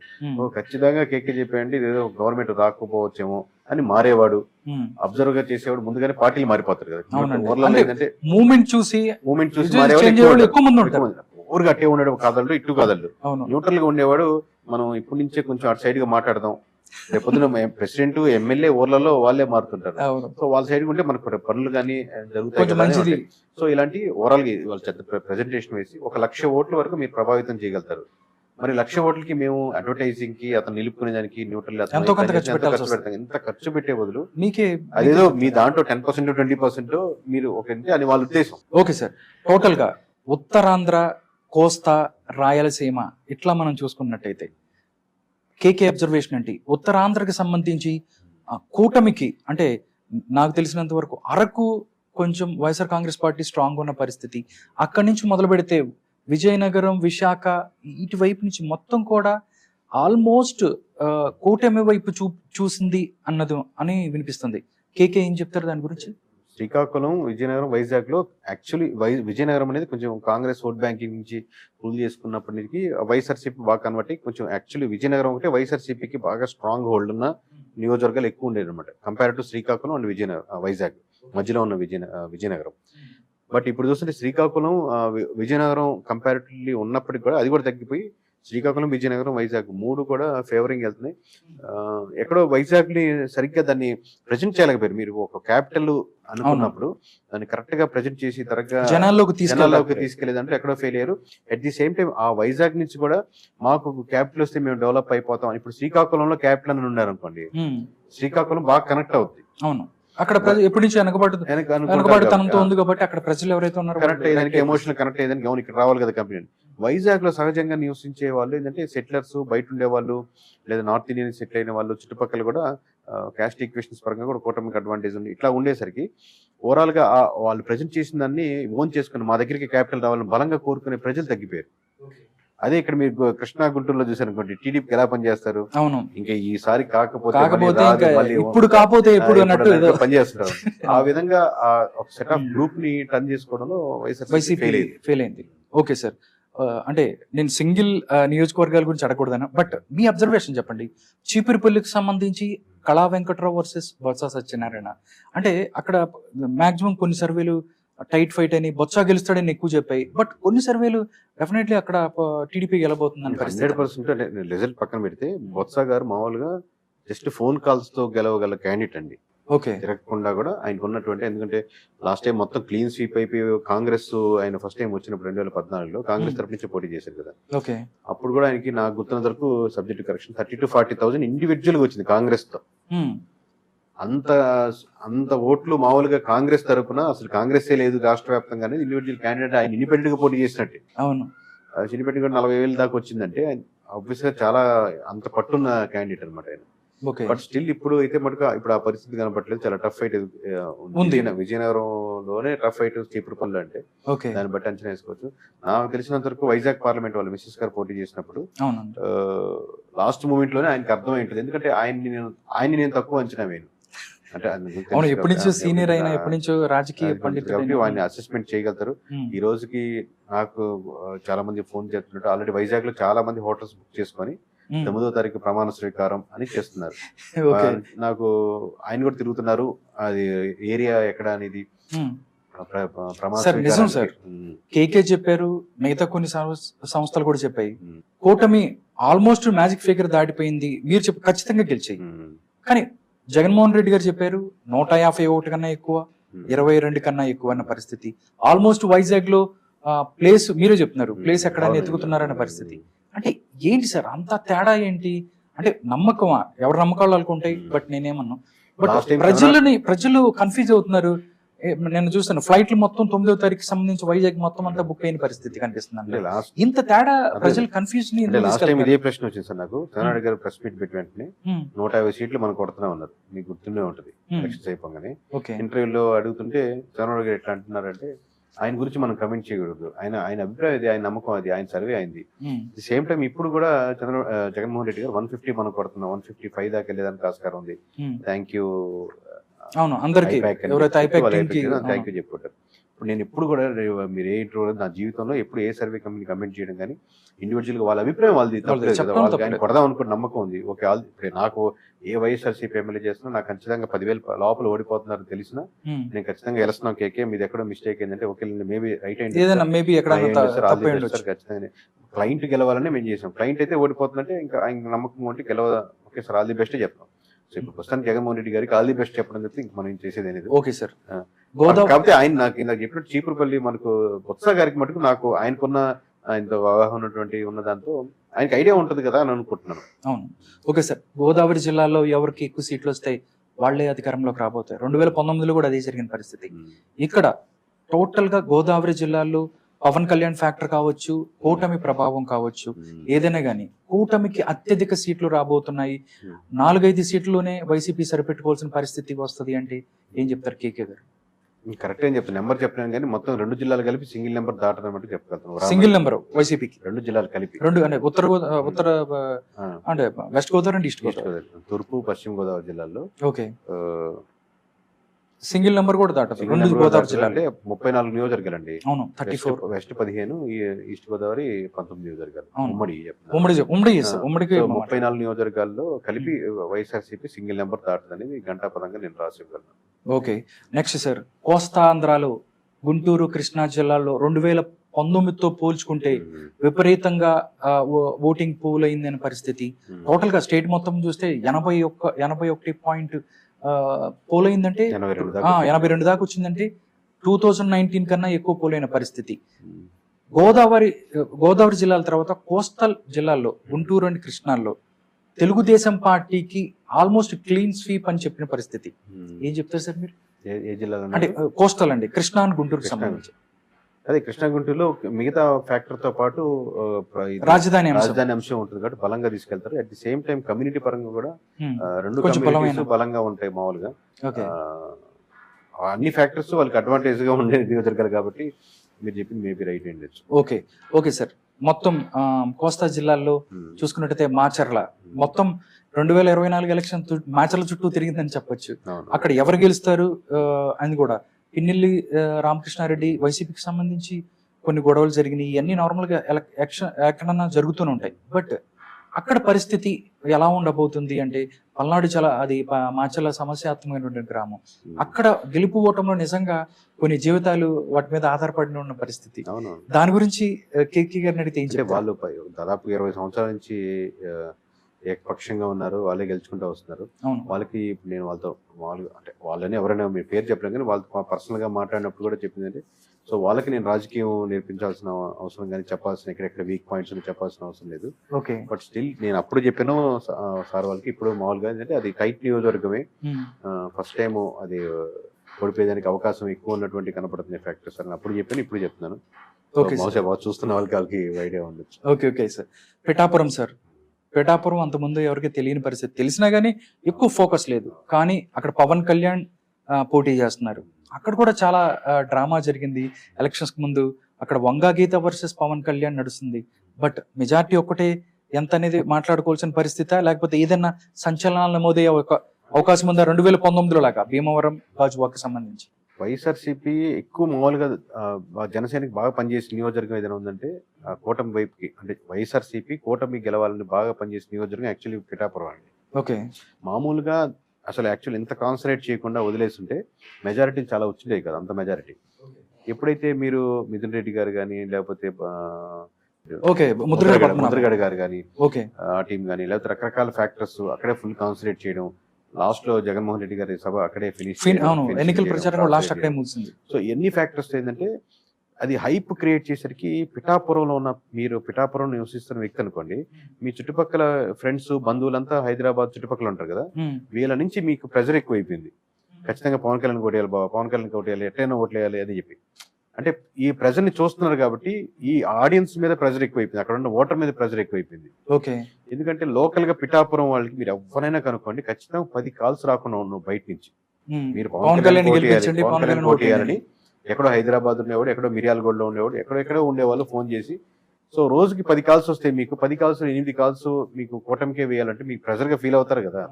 ఖచ్చితంగా కేకే చెప్పేయండి ఇదేదో గవర్నమెంట్ రాకపోవచ్చేమో అని మారేవాడు, అబ్జర్వ్ గా చేసేవాడు ముందుగానే పార్టీలు మారిపోతారు కదా. ఊర్లో ఏంటంటే మూమెంట్ చూసి ఊరుగా అట్టే ఉండేవాడు కాదళ్ళు, ఇటు కాదళ్ళు, న్యూట్రల్ గా ఉండేవాడు. మనం ఇప్పటి నుంచే కొంచెం అటు సైడ్ గా మాట్లాడదాం, రేపొద్దున ప్రెసిడెంట్ ఎమ్మెల్యే ఊర్లలో వాళ్ళే మారుతుంటారు. సో వాళ్ళ సైడ్ ఉంటే మనకు పనులు కానీ జరుగుతాయి. సో ఇలాంటి ఓవరాల్ గా వాళ్ళు ప్రెజెంటేషన్ వేసి 1,00,000 ఓట్ల వరకు మీరు ప్రభావితం చేయగలుగుతారు. మరి 1,00,000 ఓట్లకి మేము అడ్వర్టైజింగ్ కి అతను నిలుపుకునే దానికి న్యూట్రల్ ఎంత ఖర్చు పెట్టే బదులు అదేదో మీ దాంట్లో 10% 20% మీరు ఒకంటే అని వాళ్ళ ఉద్దేశం. ఓకే సార్, టోటల్ గా ఉత్తరాంధ్ర, కోస్తా, రాయలసీమ ఇట్లా మనం చూసుకున్నట్టయితే కేకే అబ్జర్వేషన్ అంటే ఉత్తరాంధ్రకి సంబంధించి కూటమికి అంటే నాకు తెలిసినంత వరకు అరకు కొంచెం వైఎస్ఆర్ కాంగ్రెస్ పార్టీ స్ట్రాంగ్ ఉన్న పరిస్థితి, అక్కడి నుంచి మొదలు పెడితే విజయనగరం, విశాఖ ఇటువైపు నుంచి మొత్తం కూడా ఆల్మోస్ట్ కూటమి వైపు చూసింది అని వినిపిస్తుంది. కేకే ఏం చెప్తారు దాని గురించి? శ్రీకాకుళం, విజయనగరం, వైజాగ్ లో యాక్చువల్లీ విజయనగరం అనేది కొంచెం కాంగ్రెస్ ఓట్ బ్యాంకింగ్ నుంచి రూల్ చేసుకున్నప్పటికీ వైఎస్ఆర్సీపీ బాగా కన్వర్ట్ అయ్యి కొంచెం యాక్చువల్లీ విజయనగరం ఒకటే వైఎస్ఆర్సీపీకి బాగా స్ట్రాంగ్ హోల్డ్ ఉన్న నియోజకవర్గాలు ఎక్కువ ఉండేది అనమాట compare to Srikakulam and Vizag మధ్యలో ఉన్న విజయనగరం. బట్ ఇప్పుడు చూస్తుంటే శ్రీకాకుళం, విజయనగరం కంపారిటివ్లీ ఉన్నప్పటికీ కూడా అది కూడా తగ్గిపోయి శ్రీకాకుళం, విజయనగరం, వైజాగ్ 3 కూడా ఫేవరింగ్ వెళ్తున్నాయి. ఎక్కడో వైజాగ్ ని సరిగ్గా దాన్ని ప్రజెంట్ చేయలేకపోయారు. మీరు ఒక క్యాపిటల్ అనుకున్నప్పుడు దాన్ని కరెక్ట్ గా ప్రజెంట్ చేసి తరగ్గా జనాల్లోకి తీసుకెళ్లేదంటే ఎక్కడో ఫెయిల్ అయ్యారు. అట్ ది సేమ్ టైం ఆ వైజాగ్ నుంచి కూడా మాకు క్యాపిటల్ వస్తే మేము డెవలప్ అయిపోతాం. ఇప్పుడు శ్రీకాకుళంలో క్యాపిటల్ అని ఉన్నారు అనుకోండి, శ్రీకాకుళం బాగా కనెక్ట్ అవుతుంది. అవును, అక్కడ ప్రజలు ఎప్పటి నుంచి వెనకబాటుతనంతో ఉంది కాబట్టి అక్కడ ప్రజలు ఎవరైతే ఉన్నారో కనెక్ట్ అయ్యేదానికి, ఎమోషనల్ కనెక్ట్ అయ్యేదానికి అవును ఇక్కడ రావాలి కదా కంపెనీ. వైజాగ్ లో సహజంగా నివసించే వాళ్ళు ఏంటంటే సెటిలర్స్, బయట ఉండే వాళ్ళు లేదా నార్త్ ఇండియన్ సెటిల్ అయిన వాళ్ళు, చుట్టుపక్కల కూడా క్యాస్ట్ ఈక్వేషన్స్ పరంగా కూడా కూటమికి అడ్వాంటేజ్ ఉంది. ఇట్లా ఉండేసరికి ఓవరాల్ గా వాళ్ళు ప్రజెంట్ చేసిన దాన్ని ఓన్ చేసుకుని మా దగ్గరికి క్యాపిటల్ రావాలని బలంగా కోరుకునే ప్రజలు తగ్గిపోయారు. అదే ఇక్కడ మీరు కృష్ణా, గుంటూరులో చూసారు అనుకోండి, టీడీపీకి ఎలా పనిచేస్తారు. అవును, ఇంకా ఈసారి కాకపోతే ఇప్పుడు అన్నట్టు పనిచేస్తారు. ఆ విధంగా ఒక సెట్ ఆఫ్ గ్రూప్ ని టర్న్ చేసుకోవడంలో వైసీపీ ఫెయిల్ అయింది. ఓకే సార్, అంటే నేను సింగిల్ నియోజకవర్గాల గురించి అడగకూడదన్నా, బట్ మీ అబ్జర్వేషన్ చెప్పండి. చీపురుపల్లికి సంబంధించి కళా వెంకట్రావు వర్సెస్ బొత్స సత్యనారాయణ, అంటే అక్కడ మాక్సిమం కొన్ని సర్వేలు టైట్ ఫైట్ అని బొత్స గెలుస్తాడని ఎక్కువ చెప్పాయి, బట్ కొన్ని సర్వేలు డెఫినెట్లీ అక్కడ టీడీపీ గెలబోతుందని 100% రిజల్ట్ పక్కన పెడితే బొత్స గారు మామూలుగా జస్ట్ ఫోన్ కాల్స్ తో గెలవగల క్యాండిడేట్ అండి. ఓకే, తిరగకుండా కూడా ఆయనకు ఉన్నటువంటి, ఎందుకంటే లాస్ట్ టైం మొత్తం క్లీన్ స్వీప్ అయిపోయి కాంగ్రెస్ ఆయన ఫస్ట్ టైం వచ్చినప్పుడు 2014లో కాంగ్రెస్ తరఫు నుంచి పోటీ చేశారు కదా. ఓకే, అప్పుడు కూడా ఆయనకి నాకు గుర్తున్న వరకు సబ్జెక్ట్ కరెక్షన్ 30,000 to 40,000 ఇండివిజువల్ గా వచ్చింది కాంగ్రెస్ తో. అంత ఓట్లు మామూలుగా కాంగ్రెస్ తరఫున అసలు కాంగ్రెస్ లేదు రాష్ట్ర వ్యాప్తంగా అనేది ఇండివిజువల్ క్యాండిడేట్ ఆయన ఇండిపెండెంట్ గా పోటీ చేసినట్టే. అవును, ఇండిపెండెంట్ గా 40,000 దాకా వచ్చిందంటే ఆబ్వియస్ గా చాలా అంత పట్టున్న క్యాండిడేట్ అనమాట ఆయన. బట్ స్టిల్ ఇప్పుడు అయితే మటుకు ఇప్పుడు ఆ పరిస్థితి కనపట్లేదు. చాలా టఫ్ ఫైట్ విజయనగరంలోనే టఫ్ ఫైట్ చీపురుపల్లి అంటే దాన్ని బట్టి అంచనా వేసుకోవచ్చు. నాకు తెలిసినంత వరకు వైజాగ్ పార్లమెంట్ వాళ్ళు మిస్సెస్ గారు పోటీ చేసినప్పుడు లాస్ట్ మూమెంట్ లోనే ఆయనకి అర్థమైంటుంది. ఎందుకంటే ఆయన్ని నేను తక్కువ అంచనా వేయను. అంటే ఎప్పటి నుంచో సీనియర్ అయినా, ఎప్పటి నుంచో రాజకీయ పండితుడు, ఆయన అసెస్మెంట్ చేయగలుగుతారు. ఈ రోజుకి నాకు చాలా మంది ఫోన్ చేస్తున్నట్టు ఆల్రెడీ వైజాగ్ లో చాలా మంది హోటల్స్ బుక్ చేసుకొని 9వ తారీఖు ప్రమాణ స్వీకారం అని చేస్తున్నారు. నాకు ఆయన కూడా తిరుగుతున్నారు, అది ఏరియా ఎక్కడ అనేది కేకే చెప్పారు, మిగతా కొన్ని సంస్థలు కూడా చెప్పాయి. కూటమి ఆల్మోస్ట్ మ్యాజిక్ ఫిగర్ దాటిపోయింది, మీరు ఖచ్చితంగా గెలిచాయి. కానీ జగన్మోహన్ రెడ్డి గారు చెప్పారు 151 కన్నా ఎక్కువ, 22 కన్నా ఎక్కువ అన్న పరిస్థితి. ఆల్మోస్ట్ వైజాగ్ లో ప్లేస్ మీరే చెప్తున్నారు, ప్లేస్ ఎక్కడైనా ఎత్తుకుతున్నారన్న పరిస్థితి. అంటే ఏంటి సార్ అంత తేడా ఏంటి? అంటే నమ్మకమా? ఎవరి నమ్మకాలు అనుకుంటాయి, బట్ నేనేమన్నా, బట్ ప్రజలు కన్ఫ్యూజ్ అవుతున్నారు. నేను చూస్తాను ఫ్లైట్లు మొత్తం 9వ తారీఖు సంబంధించి వైజాగ్ మొత్తం అంతా బుక్ అయిన పరిస్థితి కనిపిస్తుంది. ఇంత తేడా ప్రజలు కన్ఫ్యూజన్. ఇదే ప్రశ్న వచ్చింది సార్ నాకు. చంద్రబాబు గారు ప్రెస్ మీట్ పెట్టి వెంటనే 150 సీట్లు మనం కొడుతున్నా ఉన్నారు, మీకు గుర్తుండే ఉంటది ఎలక్షన్స్ అయిపోగానే. ఇంటర్వ్యూలో అడుగుతుంటే చంద్రబాబు గారు ఎట్లా అంటున్నారంటే, ఆయన గురించి మనం కమెంట్ చేయకూడదు, ఆయన అభిప్రాయం అది, ఆయన నమ్మకం అది, ఆయన సర్వే అయింది. ది సేమ్ టైం ఇప్పుడు కూడా జగన్మోహన్ రెడ్డి గారు 150 మనం కొడుతున్నాం, 155 దాకా వెళ్ళేదానికి ఆస్కారం ఉంది. థ్యాంక్ యూ చెప్పుకుంటారు. ఇప్పుడు నేను ఎప్పుడు కూడా మీరు ఏ ఇంటర్వ్యూ నా జీవితంలో ఎప్పుడు ఏ సర్వే కంపెనీ కమెంట్ చేయడం కానీ ఇండివిజువల్ గా వాళ్ళ అభిప్రాయం వాళ్ళది వాళ్ళకి కొడదాం అనుకున్న నమ్మకం ఉంది. ఓకే, నాకు ఏ వైఎస్ఆర్సీపీ ఎమ్మెల్యే చేస్తున్నా నాకు ఖచ్చితంగా 10,000 లోపల ఓడిపోతున్నారు తెలిసినా నేను ఖచ్చితంగా గెలుస్తున్నాం. కేకే మీది ఎక్కడో మిస్టేక్ ఏంటంటే ఓకే మేబీ రైట్ అయింది, ఖచ్చితంగా క్లయింట్ గెలవాలని మేము చేసాం. క్లయింట్ అయితే ఓడిపోతుందంటే ఇంకా ఆయన నమ్మకం ఉంటే okay sir all the best చెప్తాం. సో ఇప్పుడు ప్రస్తుతానికి జగన్మోహన్ రెడ్డి గారికి ఆల్ ది బెస్ట్ చెప్పడం చెప్తే ఇంక మనం చేసేది అనేది. ఓకే సార్, కాకపోతే ఆయన నాకు చెప్పినట్టు చీపురుపల్లి మనకు బొత్స గారికి మటుకు నాకు ఆయనకున్న ఆయనతో అవగాహన ఉన్నటువంటి ఉన్న దాంతో ఆయనకి ఐడియా ఉంటుంది కదా అని అనుకుంటున్నాను. అవును, ఓకే సార్. గోదావరి జిల్లాలో ఎవరికి ఎక్కువ సీట్లు వస్తాయి వాళ్లే అధికారంలోకి రాబోతాయి. 2019లో కూడా అదే జరిగిన పరిస్థితి. ఇక్కడ టోటల్ గా గోదావరి జిల్లాలో పవన్ కళ్యాణ్ ఫ్యాక్టర్ కావచ్చు, కూటమి ప్రభావం కావచ్చు, ఏదైనా గానీ కూటమికి అత్యధిక సీట్లు రాబోతున్నాయి. 4-5 సీట్లలోనే వైసీపీ సరిపెట్టుకోవాల్సిన పరిస్థితి వస్తుంది అంటే ఏం చెప్తారు కేకే గారు? కరెక్ట్ ఏం చెప్తాను, నెంబర్ చెప్పినాను కానీ మొత్తం 2 జిల్లాలు కలిపి సింగిల్ నెంబర్ దాటడం చెప్పగలుగుతాను. సింగిల్ నెంబర్ వైసీపీకి 2 జిల్లాలు కలిపి, 2 అంటే ఉత్తర అంటే west Godavari and east Godavari, తూర్పు పశ్చిమ గోదావరి జిల్లాల్లో ఓకే సింగిల్ నెంబర్ కూడా దాటదు. 2 గోదావరి జిల్లాలు 34 నియోజకవర్గాలండి. అవును, 34, వెస్ట్ 15, ఈస్ట్ గోదావరి 19 నియోజకవర్గాలు. ఉమ్మడికి 34 నియోజకవర్గాల్లో కలిపి వైఎస్ఆర్సీపీ సింగిల్ నెంబర్ దాటదు అనేది గంటాపదంగా నేను రాసి ఇవ్వగలను. ఓకే, నెక్స్ట్ సార్, కోస్తా ఆంధ్రాలో గుంటూరు, కృష్ణా జిల్లాల్లో 2019 2019తో పోల్చుకుంటే విపరీతంగా ఓటింగ్ పోల్ అయింది అనే పరిస్థితి. టోటల్ గా స్టేట్ మొత్తం చూస్తే 81 పాయింట్ పోల్ అయిందంటే 82 దాకా వచ్చిందంటే 2019 కన్నా ఎక్కువ పోలైన పరిస్థితి. గోదావరి జిల్లాల తర్వాత కోస్టల్ జిల్లాల్లో గుంటూరు అండ్ కృష్ణాల్లో తెలుగుదేశం పార్టీకి ఆల్మోస్ట్ క్లీన్ స్వీప్ అని చెప్పిన పరిస్థితి. ఏం చెప్తారు సార్ మీరు? ఏ జిల్లాలో అంటే కోస్టల్ అండి, కృష్ణా అండ్ గుంటూరుకి సంబంధించి. అదే కృష్ణా గుంటూరులో మిగతా ఫ్యాక్టర్ తో పాటు రాజధాని అంశం ఉంటుంది కాబట్టి బలంగా తీసుకెళ్తారు. At the same time community పరంగా కూడా రెండు కమ్యూనిటీస్ బలంగా ఉంటాయి మామూలుగా. అన్ని ఫ్యాక్టర్స్ వాళ్ళకి అడ్వాంటేజ్ గా ఉండే నియోజకవర్గాలు కాబట్టి మీరు చెప్పింది మేబీ రైట్ అండి. Okay sir. మొత్తం కోస్తా జిల్లాల్లో చూసుకున్నట్టయితే మాచర్ల మొత్తం 2024 ఎలక్షన్ మాచర్ల చుట్టూ తిరిగిందని చెప్పొచ్చు. అక్కడ ఎవరు గెలుస్తారు అని కూడా పిన్నెల్లి రామకృష్ణారెడ్డి వైసీపీకి సంబంధించి కొన్ని గొడవలు జరిగినాయి. ఇవన్నీ నార్మల్ గా ఎక్కడన్నా జరుగుతూనే ఉంటాయి. బట్ అక్కడ పరిస్థితి ఎలా ఉండబోతుంది అంటే పల్నాడు అది మాచర్ల సమస్యాత్మకమైనటువంటి గ్రామం. అక్కడ గెలుపు ఓటంలో నిజంగా కొన్ని జీవితాలు వాటి మీద ఆధారపడి ఉన్న పరిస్థితి. దాని గురించి కేకే గారిని అడిగితే ఏం చెప్పారు? వాళ్ళు దాదాపు 20 సంవత్సరాల నుంచి ఏకపక్షంగా ఉన్నారు, వాళ్ళే గెలుచుకుంటూ వస్తున్నారు. వాళ్ళకి నేను వాళ్ళతో అంటే వాళ్ళని ఎవరైనా మీ పేరు చెప్పలేం కానీ వాళ్ళతో పర్సనల్ గా మాట్లాడినప్పుడు కూడా చెప్పిందంటే, సో వాళ్ళకి నేను రాజకీయం నేర్పించాల్సిన అవసరం కానీ చెప్పాల్సిన ఎక్కడెక్కడ వీక్ పాయింట్స్ చెప్పాల్సిన అవసరం లేదు. బట్ స్టిల్ నేను అప్పుడు చెప్పాను సార్ వాళ్ళకి, ఇప్పుడు మామూలుగా ఏంటంటే అది టైట్ నియోజకవర్గమే. ఫస్ట్ టైం అది ఓడిపోయేదానికి అవకాశం ఎక్కువ ఉన్నటువంటి కనపడుతుంది ఫ్యాక్టర్స్ అని అప్పుడు చెప్పాను, ఇప్పుడు చెప్తున్నాను. చూస్తున్న వాళ్ళకి ఐడియా ఉండొచ్చు. Okay sir. Pithapuram sir, Pithapuram అంతకుముందు ఎవరికి తెలియని పరిస్థితి, తెలిసినా గానీ ఎక్కువ ఫోకస్ లేదు. కానీ అక్కడ పవన్ కళ్యాణ్ పోటీ చేస్తున్నారు. అక్కడ కూడా చాలా డ్రామా జరిగింది ఎలక్షన్స్ కు ముందు. అక్కడ వంగా గీత వర్సెస్ పవన్ కళ్యాణ్ నడుస్తుంది. బట్ మెజార్టీ ఒక్కటే ఎంత అనేది మాట్లాడుకోవాల్సిన పరిస్థితి, లేకపోతే ఏదైనా సంచలనాలు నమోదయ్యే అవకాశం ఉందా 2019లో లాగా భీమవరం గాజువాకి సంబంధించి? వైఎస్ఆర్సీపీ ఎక్కువ మామూలుగా జనసేనకి బాగా పనిచేసిన నియోజకవర్గం ఏదైనా ఉందంటే కూటమి వైపుకి, అంటే వైఎస్ఆర్సీపీ కూటమి గెలవాలని బాగా పనిచేసిన నియోజకవర్గం యాక్చువల్లీ పిఠాపురం అండి. మామూలుగా అసలు యాక్చువల్ ఎంత కాన్సన్ట్రేట్ చేయకుండా వదిలేస్తుంటే మెజారిటీ చాలా వచ్చిండే కదా, అంత మెజారిటీ. ఎప్పుడైతే మీరు మిథున్ రెడ్డి గారు కానీ లేకపోతే ముద్రగడ గారు కానీ ఆ టీం కానీ లేకపోతే రకరకాల ఫ్యాక్టర్స్ అక్కడే ఫుల్ కాన్సన్ట్రేట్ చేయడం, లాస్ట్ లో జగన్మోహన్ రెడ్డి గారి సభ అక్కడే ఫినిష్, ఎన్నికల ప్రచారం లాస్ట్ అక్కడే ముగిసింది. సో ఎన్ని ఫ్యాక్టర్స్ ఏంటంటే అది హైప్ క్రియేట్ చేసరికి పిఠాపురంలో ఉన్న మీరు పిఠాపురం నివసిస్తున్న వ్యక్తి అనుకోండి, మీ చుట్టుపక్కల ఫ్రెండ్స్ బంధువులంతా హైదరాబాద్ చుట్టుపక్కల ఉంటారు కదా, వీళ్ళ నుంచి మీకు ప్రెజర్ ఎక్కువైపోయింది. ఖచ్చితంగా పవన్ కళ్యాణ్ కొట్టేయాలి, పవన్ కళ్యాణ్ కొట్టేయాలి, ఎట్లయినా ఓట్లేయాలి అని చెప్పి. అంటే ఈ ప్రెజర్ ని చూస్తున్నారు కాబట్టి ఈ ఆడియన్స్ మీద ప్రెజర్ ఎక్కువైపోయింది, అక్కడ ఉన్న ఓటర్ మీద ప్రెజర్ ఎక్కువైపోయింది. ఎందుకంటే లోకల్ గా పిఠాపురం వాళ్ళకి మీరు ఎవరైనా కనుక్కోండి, ఖచ్చితంగా 10 కాల్స్ రాకుండా ఉన్నావు బయట నుంచి, మీరు పవన్ కళ్యాణ్ ఓటేయాలని. ఎక్కడో హైదరాబాద్ ఉండేవాడు, ఎక్కడో మిర్యాలగూడలో ఉండేవాడు, ఎక్కడో ఉండేవాళ్ళు ఫోన్ చేసి, సో రోజుకి 10 కాల్స్ వస్తాయి మీకు, 10 కాల్స్ 8 కాల్స్ మీకు కూటమికే వేయాలంటే మీకు ప్రెజర్ గా ఫీల్ అవుతారు కదా.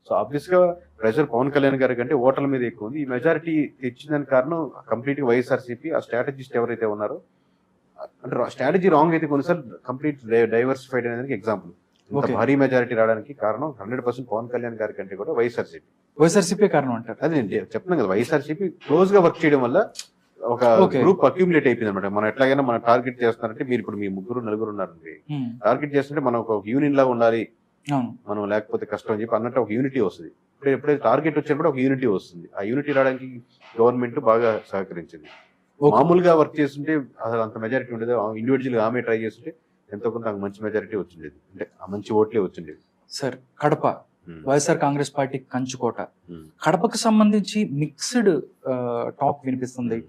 సో ఆబ్వియస్ గా ప్రెజర్ పవన్ కళ్యాణ్ గారి కంటే ఓటర్ల మీద ఎక్కువ ఉంది. ఈ మెజారిటీ తెచ్చిందని కారణం కంప్లీట్ గా వైఎస్ఆర్సీపీ ఆ స్ట్రాటజిస్ట్ ఎవరైతే ఉన్నారో, అంటే స్ట్రాటజీ రాంగ్ అయితే కొన్నిసార్లు కంప్లీట్ డైవర్సిఫైడ్ అనేది ఎగ్జాంపుల్. భారీ మెజారిటీ రావడానికి కారణం 100% పవన్ కళ్యాణ్ గారి కంటే కూడా వైఎస్ఆర్సీపీ కారణం అంటారు. అది నేను చెప్తున్నాను కదా, వైఎస్ఆర్సీపీ క్లోజ్ గా వర్క్ చేయడం వల్ల ఒక గ్రూప్ అక్యూములేట్ అయిపోయింది అనమాట. మనం ఎట్లాగైనా మనం టార్గెట్ చేస్తున్నారంటే, మీరు ఇప్పుడు మీ 3-4 ఉన్నారండి, టార్గెట్ చేస్తుంటే మనం ఒక యూనియన్ లాగా ఉండాలి, మనం లేకపోతే కష్టం అని చెప్పి అన్నట్టు ఒక యూనిటీ వస్తుంది. ఎప్పుడైతే టార్గెట్ వచ్చినప్పుడు ఒక యూనిటీ వస్తుంది. ఆ యూనిటీ రావడానికి గవర్నమెంట్ బాగా సహకరించింది. మామూలుగా వర్క్ చేస్తుంటే అసలు అంత మెజారిటీ ఉండేది. ఇండివిజువల్ గా ఆమె ట్రై చేస్తుంటే ఎంతో కొంత మంచి మెజారిటీ వచ్చిండేది, అంటే ఆ మంచి ఓట్లే వచ్చిండేది. Sir Kadapa YSR Congress party కంచుకోట, కడపకు సంబంధించి మిక్స్డ్ టాక్ వినిపిస్తుంది.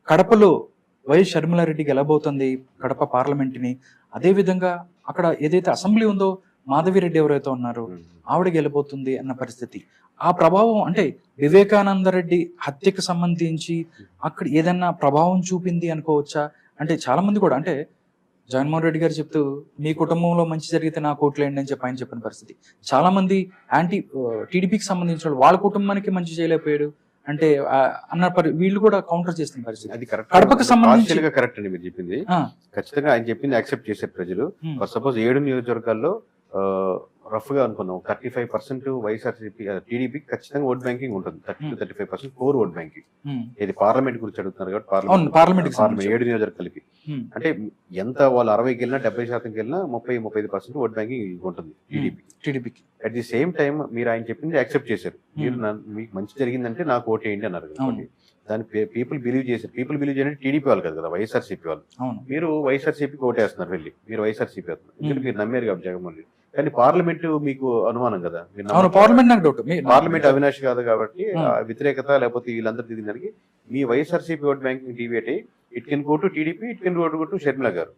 కడపలో వైఎస్ షర్మిలారెడ్డి గెలబోతుంది కడప పార్లమెంట్ ని. అదే విధంగా అక్కడ ఏదైతే అసెంబ్లీ ఉందో మాధవిరెడ్డి ఎవరైతే ఉన్నారో ఆవిడ గెలబోతుంది అన్న పరిస్థితి. ఆ ప్రభావం అంటే వివేకానంద రెడ్డి హత్యకు సంబంధించి అక్కడ ఏదన్నా ప్రభావం చూపింది అనుకోవచ్చా? అంటే చాలా మంది కూడా, అంటే జగన్మోహన్ రెడ్డి గారు చెప్తూ మీ కుటుంబంలో మంచి జరిగితే నా కోట్లేండి అని చెప్పి ఆయన చెప్పిన పరిస్థితి. చాలా మంది టీడీపీకి సంబంధించిన వాళ్ళ కుటుంబానికి మంచి చేయలేకపోయాడు అంటే అన్న వీళ్ళు కూడా కౌంటర్ చేస్తున్న పరిస్థితి. అది కడపకు సంబంధించి కరెక్ట్ అండి మీరు చెప్పింది. ఖచ్చితంగా ఆయన చెప్పింది యాక్సెప్ట్ చేశారు ప్రజలు. సపోజ్ 7 నియోజకవర్గాల్లో రఫ్ గా అనుకుందాం 35% వైఎస్ఆర్సీపీ టీడీపీకి ఖచ్చితంగా ఓట్ బ్యాంకింగ్ ఉంటుంది. 30-35% కోర్ ఓట్ బ్యాంకింగ్. ఇది పార్లమెంట్ గురించి అడుగుతున్నారు కాబట్టి పార్లమెంట్ 7 నియోజకవర్గాలు కలిపి అంటే ఎంత వాళ్ళు 60కి వెళ్ళినా 70% వెళ్ళినా 30-35% ఓట్ బ్యాంకింగ్ ఉంటుంది టీడీపీకి. అట్ ది సేమ్ టైం మీరు ఆయన చెప్పింది యాక్సెప్ట్ చేశారు. మీరు మీకు మంచి జరిగిందంటే నాకు ఓట్ వేయండి అన్నారు. దాని పీపుల్ బిలీవ్ చేశారు. పీపుల్ బిలీవ్ చేయాలంటే టీడీపీ వాళ్ళు కదా, వైఎస్ఆర్సీపీ వాళ్ళు. మీరు వైఎస్ఆర్సీపీకి ఓటేస్తున్నారు వెళ్ళి, మీరు వైఎస్ఆర్సీపీ అవుతున్నారు ఎందుకంటే మీరు నమ్మారు కాబట్టి జగన్మోహన్ రెడ్డి. కానీ పార్లమెంట్ మీకు అనుమానం కదా, పార్లమెంట్ అవినాష్ కాదు కాబట్టి వ్యతిరేకత లేకపోతే వీళ్ళందరూ దిగినరికి మీ వైఎస్ఆర్సీపీ ఓట్ బ్యాంకింగ్ డివియేట్ అయ్యి it can go to TDP, it can go to Sharmila గారు.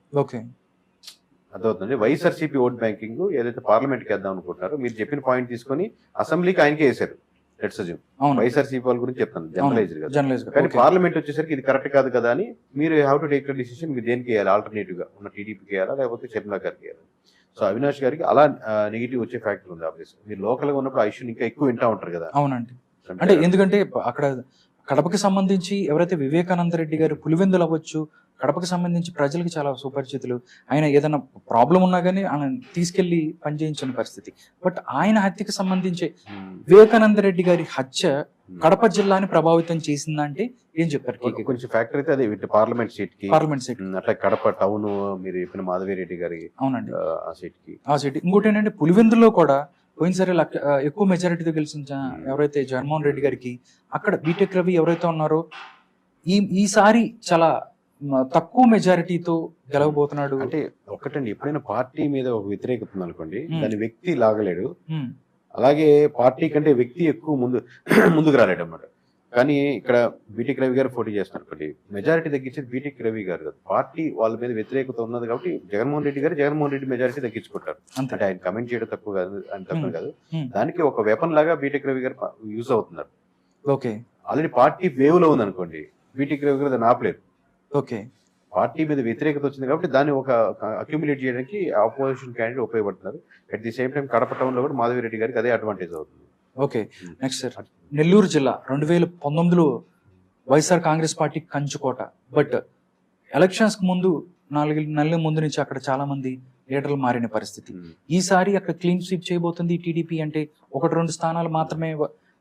అర్థమవుతుంది. వైఎస్ఆర్సీపీ ఓట్ బ్యాంకింగ్ ఏదైతే పార్లమెంట్ కి వేద్దాం అనుకుంటున్నారో మీరు చెప్పిన పాయింట్ తీసుకొని అసెంబ్లీకి ఆయనకే వేశారు. వైఎస్ఆర్సీపీ వాళ్ళ గురించి చెప్తాను జనరలైజ్. కానీ పార్లమెంట్ వచ్చేసరికి ఇది కరెక్ట్ కాదు కదా అని మీరు హ్యావ్ టు టేక్ డిసిషన్. మీరు దేనికి వేయాలి, ఆల్టర్నేటివ్ గా ఉన్న టీడీపీకి వేయాలా లేకపోతే షర్మిలా గారికి వేయాలి. సో అవినాష్ గారికి అలా నెగిటివ్ వచ్చే ఫ్యాక్టర్ ఉంది. ఆబ్వియస్ మీరు లోకల్ గా ఉన్నప్పుడు ఆ ఇష్యూ ఇంకా ఎక్కువ వింటా ఉంటారు కదా. అవునండి, అంటే ఎందుకంటే అక్కడ కడపకి సంబంధించి ఎవరైతే వివేకానంద రెడ్డి గారు పులివెందులు అవ్వచ్చు, కడపకి సంబంధించి ప్రజలకు చాలా సుపరిచితులు. ఆయన ఏదైనా ప్రాబ్లం ఉన్నా కానీ ఆయన తీసుకెళ్లి పనిచేయించిన పరిస్థితి. బట్ ఆయన హత్యకి సంబంధించి వివేకానంద రెడ్డి గారి హత్య కడప జిల్లాని ప్రభావితం చేసిందంటే ఏం చెప్తారు? కొంచెం ఫ్యాక్టర్ అయితే అదే పార్లమెంట్ సీట్ అట్లా కడప టౌన్ మీరు చెప్పిన మాధవిరెడ్డి గారి అవునండి ఆ సీట్. ఇంకోటి ఏంటంటే పులివెందులో కూడా పోయినసారి ఎక్కువ మెజారిటీతో గెలిచిన ఎవరైతే జగన్మోహన్ రెడ్డి గారికి అక్కడ బీటెక్ రవి ఎవరైతే ఉన్నారో ఈసారి చాలా తక్కువ మెజారిటీతో గెలవబోతున్నాడు. అంటే ఒకటండి, ఎప్పుడైనా పార్టీ మీద ఒక వ్యతిరేకత ఉంది అనుకోండి, దాని వ్యక్తి లాగలేడు. అలాగే పార్టీ కంటే వ్యక్తి ఎక్కువ ముందుకు రాలేడు అన్నమాట. కానీ ఇక్కడ బీటెక్ రవి గారు పోటీ చేస్తున్నారు అనుకోండి, మెజారిటీ తగ్గించేది బీటెక్ రవి గారు కాదు, పార్టీ వాళ్ళ మీద వ్యతిరేకత ఉన్నది కాబట్టి జగన్మోహన్ రెడ్డి మెజారిటీ తగ్గించుకుంటారు. అంటే ఆయన కమెంట్ చేయడం తక్కువ కాదు, ఆయన తక్కువ కాదు. దానికి ఒక వెపన్ లాగా బీటెక్ రవి గారు యూజ్ అవుతున్నారు. ఆల్రెడీ పార్టీ వేవ్ లో ఉంది అనుకోండి, బీటెక్ రవి గారు దాన్ని ఆపలేదు. పార్టీ మీద వ్యతిరేకత వచ్చింది కాబట్టి దాన్ని ఒక అక్యుములేట్ చేయడానికి ఆపోజిషన్ క్యాండిడేట్ ఉపయోగపడుతున్నారు. At the same time Kadapa town లో కూడా మాధవిరెడ్డి గారికి అదే అడ్వాంటేజ్ అవుతుంది. నెక్స్ట్ సార్, నెల్లూరు జిల్లా 2019లో వైఎస్ఆర్ కాంగ్రెస్ పార్టీ కంచుకోట. బట్ ఎలక్షన్స్ కు ముందు 4 నెలల ముందు నుంచి అక్కడ చాలా మంది లీడర్లు మారిన పరిస్థితి. ఈసారి అక్కడ క్లీన్ స్వీప్ చేయబోతుంది టీడీపీ. అంటే 1-2 స్థానాలు మాత్రమే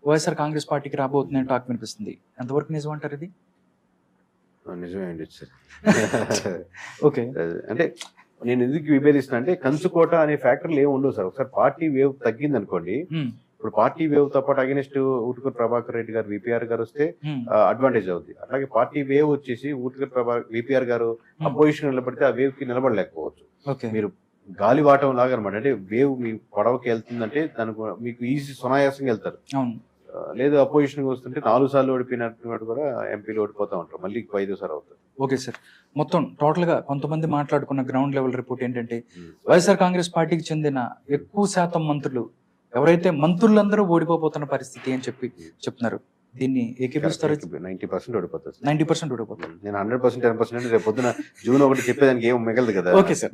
వైఎస్ఆర్ కాంగ్రెస్ పార్టీకి రాబోతుందని టాక్ వినిపిస్తుంది. ఎంతవరకు నిజం అంటారు ఇది? నిజమే అండి సార్. అంటే నేను ఎందుకు విభేదిస్తున్నా అంటే కంచుకోట అనే ఫ్యాక్టర్లు ఏమి ఉండవు సార్. ఒకసారి పార్టీ వేవ్ తగ్గింది అనుకోండి, ఇప్పుడు పార్టీ వేవ్ తో పాటు అగెనిస్ట్ ఊటుకూరు ప్రభాకర్ రెడ్డి గారు విపిఆర్ గారు వస్తే అడ్వాంటేజ్ అవుతుంది. అట్లాగే పార్టీ వేవ్ వచ్చేసి ఊటుకూరు విపిఆర్ గారు అపోజిషన్ నిలబడితే ఆ వేవ్ కి నిలబడలేకపోవచ్చు. మీరు గాలి వాటం లాగా అనమాట. అంటే వేవ్ మీ పొడవకి వెళ్తుందంటే దానికి మీకు ఈజీ సునాయాసంగా వెళ్తారు. లేదు అపోజిషన్ వస్తుంటే 4 సార్లు ఓడిపోయినట్టు కూడా ఎంపీలు ఓడిపోతా ఉంటారు, మళ్ళీ 5వ సారి అవుతారు. ఓకే సార్, మొత్తం టోటల్ గా కొంతమంది మాట్లాడుకున్న గ్రౌండ్ లెవెల్ రిపోర్ట్ ఏంటంటే వైఎస్ఆర్ కాంగ్రెస్ పార్టీకి చెందిన ఎక్కువ శాతం మంత్రులు ఎవరైతే మంత్రులందరూ ఓడిపోతున్న పరిస్థితి అని చెప్తున్నారు. దీన్ని ఏకీపిస్తారు? 90% ఓడిపోతారు. 90% ఓడిపోతారు. నేను 100% 10% రేపు పొద్దున జూన్ 1 చెప్పేదానికి ఏం మిగలదు కదా. ఓకే సార్,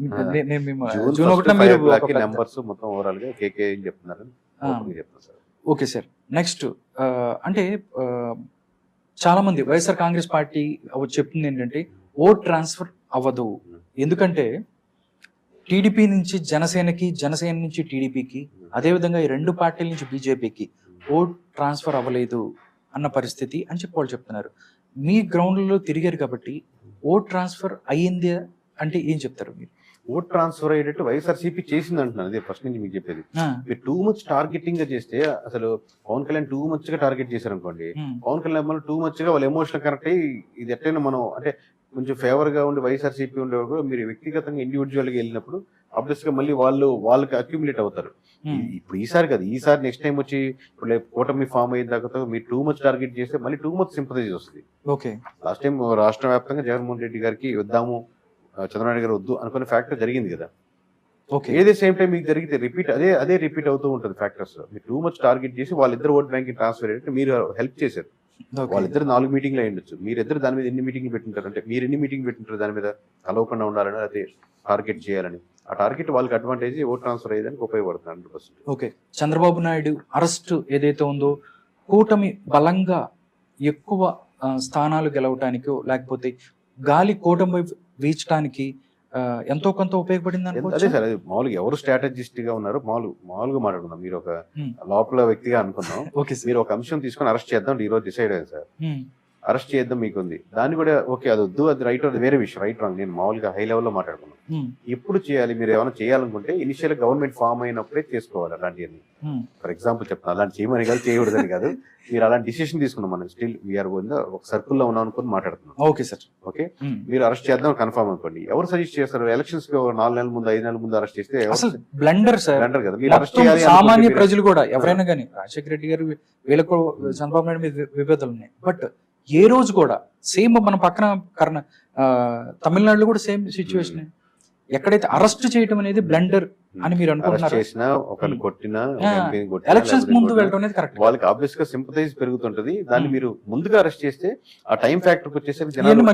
జూన్ 1 నెంబర్స్ మొత్తం ఓవరాల్ గా కేకే ఏం చెప్తున్నారు చెప్తాను సార్. ఓకే సార్, నెక్స్ట్ అంటే చాలా మంది వైఎస్ఆర్ కాంగ్రెస్ పార్టీ చెప్తుంది ఏంటంటే ఓట్ ట్రాన్స్ఫర్ అవ్వదు. ఎందుకంటే టీడీపీ నుంచి జనసేనకి, జనసేన నుంచి టీడీపీకి, అదేవిధంగా ఈ 2 పార్టీల నుంచి బీజేపీకి ఓట్ ట్రాన్స్ఫర్ అవ్వలేదు అన్న పరిస్థితి అని చెప్పి వాళ్ళు చెప్తున్నారు. మీ గ్రౌండ్లో తిరిగారు కాబట్టి ఓట్ ట్రాన్స్ఫర్ అయ్యింది అంటే ఏం చెప్తారు మీరు? ఓట్ ట్రాన్స్ఫర్ అయ్యేటట్టు వైఎస్ఆర్సీపీ చేసింది అంటున్నాను. అదే ఫస్ట్ నుంచి మీకు చెప్పేది. మీరు టూ మచ్ టార్గెటింగ్ గా చేస్తే, అసలు పవన్ కళ్యాణ్ టూ మచ్ గా టార్గెట్ చేశారు అనుకోండి, పవన్ కళ్యాణ్ టూ మచ్ గా వాళ్ళు ఎమోషనల్ కనెక్ట్ అయ్యి ఇది ఎట్లయినా మనం అంటే కొంచెం ఫేవర్ గా ఉండి వైఎస్ఆర్సీపీ ఉండేవాళ్ళు మీరు వ్యక్తిగతంగా ఇండివిజువల్ గా వెళ్ళినప్పుడు ఆబ్వియస్ గా మళ్ళీ వాళ్ళకి అక్యుములేట్ అవుతారు. ఇప్పుడు ఈసారి కదా, ఈసారి నెక్స్ట్ టైం వచ్చి ఇప్పుడు కూటమి ఫామ్ అయిన దాకా మీరు టూ మచ్ టార్గెట్ చేస్తే మళ్ళీ టూ మచ్ సింపథైజ్ వస్తుంది. లాస్ట్ టైం రాష్ట్ర వ్యాప్తంగా జగన్మోహన్ రెడ్డి గారికి వద్దాము, చంద్రబాబు గారు వద్దు అనుకునే ఫ్యాక్టర్ జరిగింది కదా. ఏదే సేమ్ టైం మీకు జరిగితే అదే రిపీట్ అవుతూ ఉంటుంది ఫ్యాక్టర్స్. మీరు టూ మచ్ టార్గెట్ చేసి వాళ్ళిద్దరు ఓట్ బ్యాంకింగ్ ట్రాన్స్ఫర్ అయ్యేట్టు మీరు హెల్ప్ చేశారు. వాళ్ళిద్దరు 4 మీటింగ్లు అయ్యిండొచ్చు, మీరిద్దరు దాని మీద ఎన్ని మీటింగ్లు పెట్టింటారు అంటే మీరు ఎన్ని మీటింగ్ పెట్టింటారు దాని మీద కలవకుండా ఉండాలని, అదే టార్గెట్ చేయాలని. ఆ టార్గెట్ వాళ్ళకి అడ్వాంటేజ్ ఓట్ ట్రాన్స్ఫర్ అయ్యేదానికి ఉపయోగపడుతుంది 100%. ఓకే, చంద్రబాబు నాయుడు అరెస్ట్ ఏదైతే ఉందో కూటమి బలంగా ఎక్కువ స్థానాలు గెలవటానికో లేకపోతే గాలి కూటమి వీచడానికి ఎంతో కొంత ఉపయోగపడింది అదే అనుకోవచ్చు. సార్, అది మామూలుగా ఎవరు స్ట్రాటజిస్ట్ గా ఉన్నారు మామూలుగా మాట్లాడుకుందాం. మీరు ఒక లోపల వ్యక్తిగా అనుకుందాం. Okay sir. మీరు ఒక అంశం తీసుకొని అరెస్ట్ చేద్దాం ఈ రోజు డిసైడ్ అయ్యారు సార్, అరెస్ట్ చేద్దాం మీకుంది, దాన్ని కూడా ఓకే అది వద్దు, అది రైట్, అది వేరే విషయం, రైట్ రాంగ్ నేను మామూలుగా హై లెవెల్లో మాట్లాడుకున్నాను. ఎప్పుడు చేయాలి, మీరు ఏమైనా చేయాలనుకుంటే ఇనిషియల్ గవర్నమెంట్ ఫామ్ అయినప్పుడే చేసుకోవాలి అలాంటివన్నీ. ఫర్ ఎగ్జాంపుల్ చెప్తాను, అలాంటి చేయమని కాదు, చేయకూడదని కాదు, మీరు అలాంటి డిసిషన్ తీసుకున్నాం, మనం స్టిల్ వీఆర్ ఒక సర్కిల్లో ఉన్నాం అనుకుని మాట్లాడుతున్నాం. Okay sir. ఓకే, మీరు అరెస్ట్ చేద్దాం కన్ఫర్మ్ అనుకోండి, ఎవరు సజెస్ట్ చేస్తారు? ఎలక్షన్స్ 4 నెలల ముందు 5 నెలల ముందు అరెస్ట్ చేస్తే అసలు బ్లండర్ సార్. బ్లండర్ కదా. మీరు అరెస్ట్ మొత్తం చేయాలి సామాన్య అనుకుంటే ప్రజలు కూడా ఎవరైనా కానీ రాజశేఖర రెడ్డి గారు వీళ్ళకు చంద్రబాబు నాయుడు మీద విభేదాలు ఉన్నాయి. బట్ ఏ రోజు కూడా సేమ్ మన పక్కన తమిళనాడులో కూడా సేమ్ సిచ్యువేషన్. ఎక్కడైతే అరెస్ట్ చేయడం అనేది బ్లండర్ అని మీరు అరెస్ట్ అనుకుంటున్నారు, చేసినా ఒకరిని కొట్టినా ఎలక్షన్స్ ముందు వెళ్ళడం అనేది కరెక్ట్. వాళ్ళకి ఆబ్వియస్ గా సింపథైజ్ పెరుగుతుంటది. దాన్ని మీరు ముందుగా అరెస్ట్ చేస్తే ఆ టైం ఫ్యాక్టర్ వచ్చేసరికి ఇవన్నీ జనాలు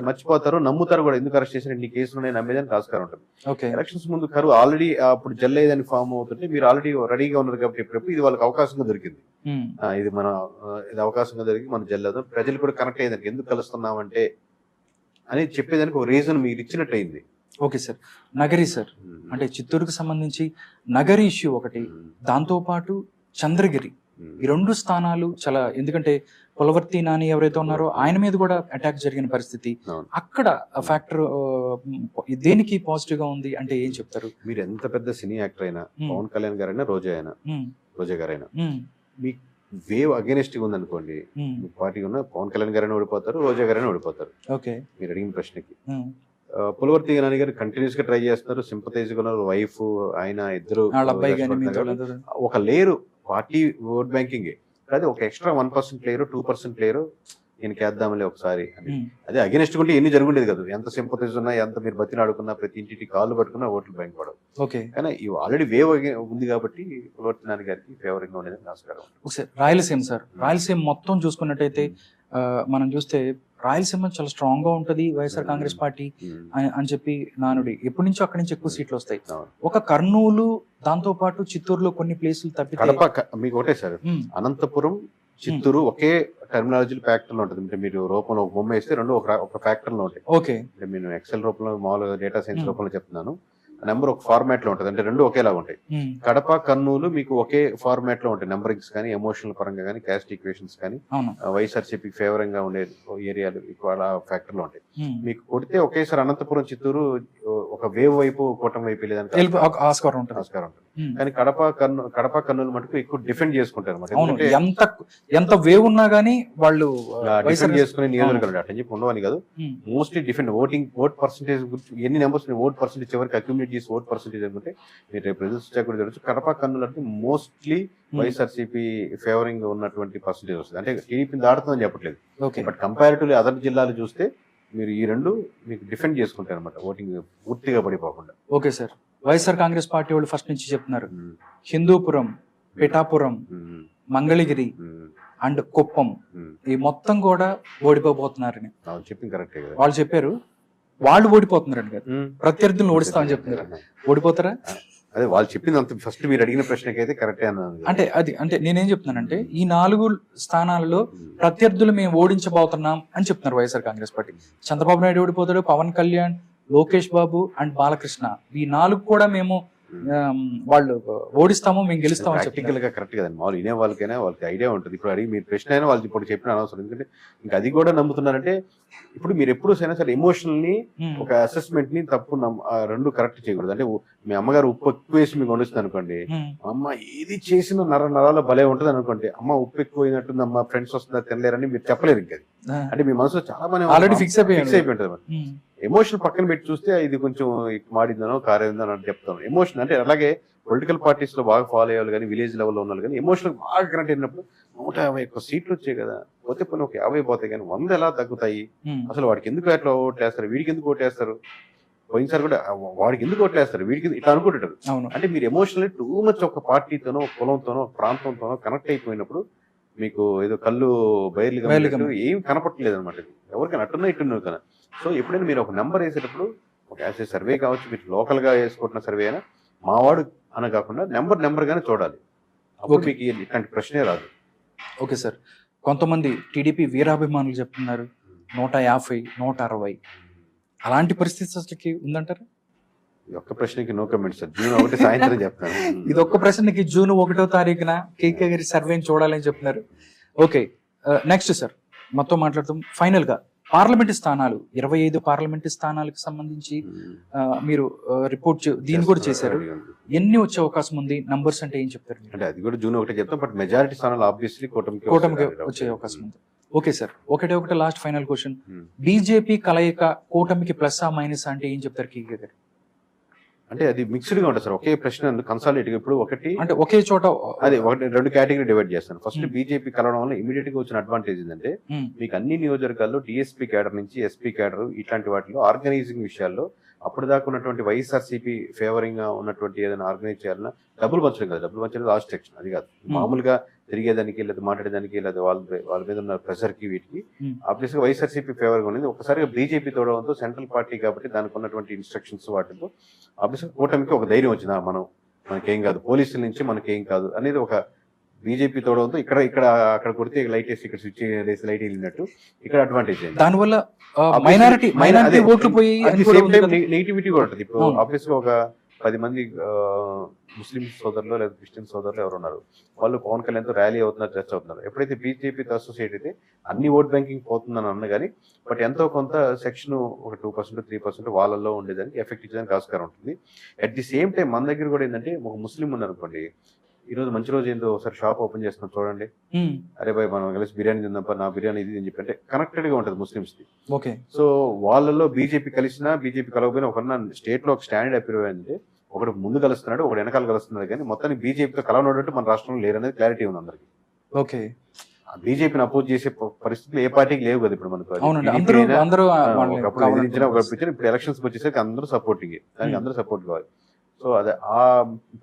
మర్చిపోతారు, నమ్ముతారు కూడా. ఎందుకు అరెస్ట్ చేసిన ఇన్ని కేసులు ఉన్నాయి నమ్మేదానికి ఆస్కారం ఉంటుంది. ఓకే. ఎలక్షన్స్ ముందు కరువు ఆల్రెడీ అప్పుడు జల్లేదని ఫామ్ అవుతుంటే మీరు ఆల్రెడీ రెడీగా ఉన్నారు కాబట్టి ఇప్పుడు ఇది వాళ్ళకి అవకాశంగా దొరికింది. ఇది మన ఇది అవకాశంగా దొరికి మనం జల్లేదు, ప్రజలు కూడా కనెక్ట్ అయ్యేదానికి ఎందుకు కలుస్తున్నామంటే అని చెప్పేదానికి ఒక రీజన్ మీరు ఇచ్చినట్టు అయింది. Okay sir. నగరి సార్, అంటే చిత్తూరుకు సంబంధించి నగరి ఇష్యూ ఒకటి, దాంతో పాటు చంద్రగిరి, ఈ 2 స్థానాలు చాలా, ఎందుకంటే పులవర్తి నాని ఎవరైతే ఉన్నారో ఆయన మీద కూడా అటాక్ జరిగిన పరిస్థితి. అక్కడ ఫ్యాక్టర్ దేనికి పాజిటివ్ గా ఉంది అంటే ఏం చెప్తారు? మీరు ఎంత పెద్ద సినీ యాక్టర్ అయినా, పవన్ కళ్యాణ్ గారైనా, రోజా గారైనా, మీ వేవ్ అగేనెస్ట్ గా ఉందనుకోండి, మీ పార్టీ ఉన్న పవన్ కళ్యాణ్ గారైనా ఓడిపోతారు, రోజా గారైనా ఓడిపోతారు. ఓకే. మీరు అడిగిన ప్రశ్నకి పులవర్తి నాని గారు కంటిన్యూస్ గా ట్రై చేస్తున్నారు, సింపథైజ్ గా ఉన్నారు, వైఫ్ ఆయన ఇద్దరు ఒక లేరు పార్టీ ఓట్ బ్యాంకింగ్, అదే ఒక ఎక్స్ట్రా 1% ప్లేయర్ 2% ప్లేయర్ ఈయనకి వేద్దామలే ఒకసారి అని. అదే అగేనెస్ట్ ఉంటే ఎన్ని జరుగుండేది కదా. ఎంత సింపథైజ్ ఉన్నా, ఎంత మీరు బతిని ఆడుకున్నా, ప్రతి ఇంటికి కాళ్ళు పట్టుకున్నా ఓట్లు బ్యాంక్ పడవు. ఓకే. కానీ ఇవి ఆల్రెడీ వేవ్ ఉంది కాబట్టి పులవర్తి నాని గారికి ఫేవరింగ్ గా ఉండేది ఆస్కారం. ఒకసారి రాయలసీమ సార్, రాయలసీమ మొత్తం చూసుకున్నట్టయితే మనం చూస్తే రాయలసీమ చాలా స్ట్రాంగ్ గా ఉంటది వైఎస్ఆర్ కాంగ్రెస్ పార్టీ అని చెప్పి నానుడి, ఎప్పటి నుంచో అక్కడి నుంచి ఎక్కువ సీట్లు వస్తాయి. ఒక కర్నూలు, దాంతో పాటు చిత్తూరులో కొన్ని ప్లేసులు తప్పితే మీకు ఒకటే సార్, అనంతపురం, చిత్తూరు ఒకే టెర్మినాలజీ ఫ్యాక్టర్ లో ఉంటుంది. అంటే మీరు రూపంలో ఒక బొమ్మ వేస్తే రెండు ఒక ఫ్యాక్టర్ లో ఉంటాయి. ఓకే. అంటే నేను ఎక్సెల్ రూపంలో, మామూలుగా డేటా సైన్స్ రూపంలో చెప్తున్నాను. నెంబర్ ఒక ఫార్మాట్ లో ఉంటుంది, అంటే 2 ఒకేలా ఉంటాయి. కడప, కర్నూలు మీకు ఒకే ఫార్మాట్ లో ఉంటాయి, నెంబరింగ్స్ కానీ, ఎమోషనల్ పరంగా కానీ, క్యాస్ట్ ఈక్వేషన్స్ కానీ, వైఎస్ఆర్సీపీ ఫేవరింగ్ గా ఉండే ఏరియాలు అలా ఫ్యాక్టర్ లో ఉంటాయి. మీకు కొడితే ఒకేసారి అనంతపురం, చిత్తూరు ఒక వేవ్ వైపు, కూటమి వైపు వెళ్ళేదానికి ఆస్కారం ఉంటుంది. కానీ కడప, కర్నూలు మటుకు ఎక్కువ డిఫెండ్ చేసుకుంటారు అన్నమాట. ఎంత వేవ్ ఉన్నా గానీ వాళ్ళు డిఫెండ్ చేసుకునే నియోజకవర్గాలు అట్లా చెప్పి ఉండవని కాదు, మోస్ట్లీ డిఫెండ్ ఓట్ పర్సెంటేజ్ ఎన్ని నెంబర్స్ ఓట్ పర్సెంటేజ్ ఎవరికి అక్యూమిలేట్ చేసి ఓట్ పర్సెంటేజ్ అనుకుంటే మీరు రేపు రిజల్ట్స్ కూడా తెలుసు. కడప, కర్నూలు అంటే మోస్ట్లీ వైఎస్ఆర్సీపీ ఫేవరింగ్ ఉన్నటువంటి పర్సెంటేజ్ వస్తుంది. అంటే టీడీపీ దాడుతుందని చెప్పట్లేదు, బట్ కంపారిటివ్లీ అదర్ జిల్లాలు చూస్తే మీరు ఈ 2 మీకు డిఫెండ్ చేసుకుంటారు అనమాట, ఓటింగ్ పూర్తిగా పడిపోకుండా. Okay sir. YSR Congress party వాళ్ళు ఫస్ట్ నుంచి చెప్తున్నారు హిందూపురం, పిఠాపురం, మంగళగిరి అండ్ కుప్పం ఈ మొత్తం కూడా ఓడిపోబోతున్నారని చెప్పింది కరెక్టే కదా. వాళ్ళు చెప్పారు, వాళ్ళు ఓడిపోతున్నారని కాదు, ప్రత్యర్థులను ఓడిస్తామని చెప్తున్నారు. ఓడిపోతారా? అదే వాళ్ళు చెప్పింది అంత ఫస్ట్ మీరు అడిగిన ప్రశ్నకైతే కరెక్టే అన్నాను. అంటే నేనేం చెప్తున్నానంటే ఈ 4 స్థానాలలో ప్రత్యర్థులు మేము ఓడించబోతున్నాం అని చెప్తున్నారు YSR Congress party. Chandrababu Naidu ఓడిపోతాడు, పవన్ కళ్యాణ్, లోకేష్ బాబు అండ్ బాలకృష్ణ, ఈ 4 కూడా మేము వాళ్ళు ఓడిస్తాము, మేము గెలుస్తాము. ప్రాక్టికల్ గా కరెక్ట్ కదండి. మామూలు వినే వాళ్ళకైనా వాళ్ళకి ఐడియా ఉంటుంది. ఇప్పుడు అడిగి మీరు ప్రశ్న అయినా వాళ్ళు ఇప్పుడు చెప్పిన అనవసరం, ఎందుకంటే ఇంకా అది కూడా నమ్ముతున్నారంటే ఇప్పుడు మీరు ఎప్పుడు అయినా సరే ఎమోషనల్ ని, ఒక అసెస్మెంట్ ని తప్పు 2 కరెక్ట్ చేయకూడదు. అంటే మీ అమ్మగారు ఉప్పు ఎక్కువ వేసి మీకు వండుస్తుంది అనుకోండి, అమ్మ ఏది చేసిన నరాల భలే ఉంటుంది అనుకోండి, అమ్మ ఉప్పు ఎక్కువైనట్టుంది, అమ్మ ఫ్రెండ్స్ వస్తుందా తినలేరని మీరు చెప్పలేరు. ఇంకా అంటే మీ మనసులో చాలా మంది ఆల్రెడీ ఫిక్స్ అయిపోయి ఉంటుంది. ఎమోషన్ పక్కన పెట్టి చూస్తే ఇది కొంచెం మాడిందనో కారేందనో అని చెప్తాను. ఎమోషన్ అంటే అలాగే పొలిటికల్ పార్టీస్ లో బాగా ఫాలో అయ్యాలి కానీ, విలేజ్ లెవెల్లో ఉన్నారు కానీ ఎమోషనల్ బాగా కనెక్ట్ అయినప్పుడు 151 సీట్లు వచ్చాయి కదా, పోతే పని ఒక 50 పోతాయి కానీ 100 ఎలా తగ్గుతాయి? అసలు వాడికి ఎందుకు అట్లా ఓటేస్తారు, వీడికి ఎందుకు ఓటేస్తారు, పోయినసారి కూడా వాడికి ఎందుకు ఓట్లేస్తారు, వీడికి ఇట్లా అనుకుంటారు. అంటే మీరు ఎమోషనల్ టూ మచ్ ఒక పార్టీతోనో, కులంతోనో, ప్రాంతంతోనో కనెక్ట్ అయిపోయినప్పుడు మీకు ఏదో కళ్ళు బయర్లు ఏం కనపట్టలేదు అనమాట. ఎవరికైనా అట్టున్నా ఇట్టున్నారు కదా. సో ఎప్పుడైనా మీరు ఒక నెంబర్ వేసేటప్పుడు ఒక యాజ్ సర్వే కావచ్చు, మీరు లోకల్ గా వేసుకుంటున్న సర్వే అయినా మావాడు అని కాకుండా నెంబర్ గానే చూడాలి. అప్పుడు మీకు ఇట్లాంటి ప్రశ్నే రాదు. Okay sir. కొంతమంది టీడీపీ వీరాభిమానులు చెప్తున్నారు 150, 160 అలాంటి పరిస్థితి అసలుకి ఉందంటారా? ఈ ఒక్క ప్రశ్నకి నో కమెంట్ సార్. జూన్ 1 సాయంత్రం చెప్తాను. ఇది ఒక్క ప్రశ్నకి జూన్ 1వ తారీఖున కేకే గారి సర్వేని చూడాలని చెప్తున్నారు. ఓకే, నెక్స్ట్ సార్ మొత్తం మాట్లాడుతాం. ఫైనల్ గా పార్లమెంట్ స్థానాలు 25 పార్లమెంట్ స్థానాలకు సంబంధించి మీరు రిపోర్ట్ దీన్ని కూడా చేశారు. ఎన్ని వచ్చే అవకాశం ఉంది? నంబర్స్ అంటే ఏం చెప్తారు? అంటే అది కూడా జూన్ 1 చెప్తాం, బట్ మెజారిటీ స్థానాలు ఆబ్వియస్లీ కూటమికి వచ్చే అవకాశం ఉంది. ఓకే సార్, ఒకటి లాస్ట్ ఫైనల్ క్వశ్చన్. బీజేపీ కలయిక కూటమికి ప్లస్ ఆ మైనస్ అంటే ఏం చెప్తారు కేకే గారు? అంటే అది మిక్స్డ్ గా ఉంటుంది సార్. ఒకే ప్రశ్న కన్సాలిడేట్ ఇప్పుడు ఒకటి అంటే ఒకే చోట అదే ఒకటి 2 కేటగిరీ డివైడ్ చేస్తాను. ఫస్ట్ బీజేపీ కలవడం వల్ల ఇమీడియట్ గా వచ్చిన అడ్వాంటేజ్ ఏంటంటే మీకు అన్ని నియోజకవర్గాల్లో డిఎస్పీ క్యాడర్ నుంచి ఎస్పీ క్యాడర్ ఇట్లాంటి వాటిలో ఆర్గనైజింగ్ విషయాల్లో అప్పుడు దాకా ఉన్నటువంటి వైఎస్ఆర్సీపీ ఫేవరింగ్ గా ఉన్నటువంటి ఏదైనా ఆర్గనైజ్ చేయాలన్నా డబ్బులు పంచడం కాదు. డబ్బులు పంచడం లాస్ట్ సెక్షన్, అది కాదు. మామూలుగా తిరిగేదానికి లేదా మాట్లాడేదానికి లేదా వాళ్ళ మీద ఉన్న ప్రెషర్ కి వీటికి ఆబ్వియస్ గా వైఎస్ఆర్సీపీ ఫేవర్ గా ఉండేది. ఒకసారిగా బీజేపీ తోడడంతో సెంట్రల్ పార్టీ కాబట్టి దానికి ఉన్నటువంటి ఇన్స్ట్రక్షన్స్ వాటితో ఆబ్వియస్ గా కూటమికి ఒక ధైర్యం వచ్చింది. మనకేం కాదు, పోలీసుల నుంచి మనకేం కాదు అనేది ఒక బీజేపీ తోడడంతో ఇక్కడ అక్కడ కొడితే లైట్ వేసి ఇక్కడ స్విచ్ వేసి లైట్ వెళ్ళినట్టు ఇక్కడ అడ్వాంటేజ్ అయింది. దానివల్ల మైనారిటీ ఓట్లు పోయి నెగిటివిటీ కూడా ఉంటుంది. ఇప్పుడు ఆబ్వియస్ గా ఒక 10 మంది ముస్లిం సోదరులు లేదా క్రిస్టియన్ సోదరులు ఎవరు ఉన్నారు, వాళ్ళు పవన్ కళ్యాణ్ తో ర్యాలీ అవుతున్నారు, చర్చ అవుతున్నారు. ఎప్పుడైతే బీజేపీతో అసోసియేట్ అయితే అన్ని ఓట్ బ్యాంకింగ్ పోతుందని అన్న కానీ బట్ ఎంతో కొంత సెక్షన్ ఒక 2% 3% వాళ్ళల్లో ఉండేదానికి ఎఫెక్ట్ ఇచ్చేదానికి ఆస్కారం ఉంటుంది. అట్ ది సేమ్ టైం మన దగ్గర కూడా ఏంటంటే ఒక ముస్లిం ఉన్నారు అనుకోండి, ఈ రోజు మంచి రోజు ఏందో ఒకసారి షాప్ ఓపెన్ చేస్తున్నాం చూడండి, అరే బాయ్ మనం కలిసి బిర్యానీ తిందాం, నా బిర్యానీ ఇది అని చెప్పి అంటే కనెక్టెడ్ గా ఉంటుంది ముస్లిమ్స్ కి. ఓకే, సో వాళ్ళలో బీజేపీ కలిసినా బీజేపీ కలవకపోయినా ఒక స్టేట్ లో ఒక స్టాండర్డ్ అపీర్ అయిందంటే ఒకటి ముందు కలుస్తున్నాడు, ఒకటి వెనకాల కలుస్తున్నాడు, కానీ మొత్తానికి బీజేపీతో కలవనట్టు మన రాష్ట్రంలో లేరనేది క్లారిటీ ఉంది అందరికి. ఓకే, బీజేపీని అపోజ్ చేసే పరిస్థితులు ఏ పార్టీకి లేవు కదా ఇప్పుడు మనకు. ఇప్పుడు ఎలక్షన్స్ వచ్చేసరికి అందరూ సపోర్టింగ్, దానికి అందరూ సపోర్ట్ కావాలి. సో అదే ఆ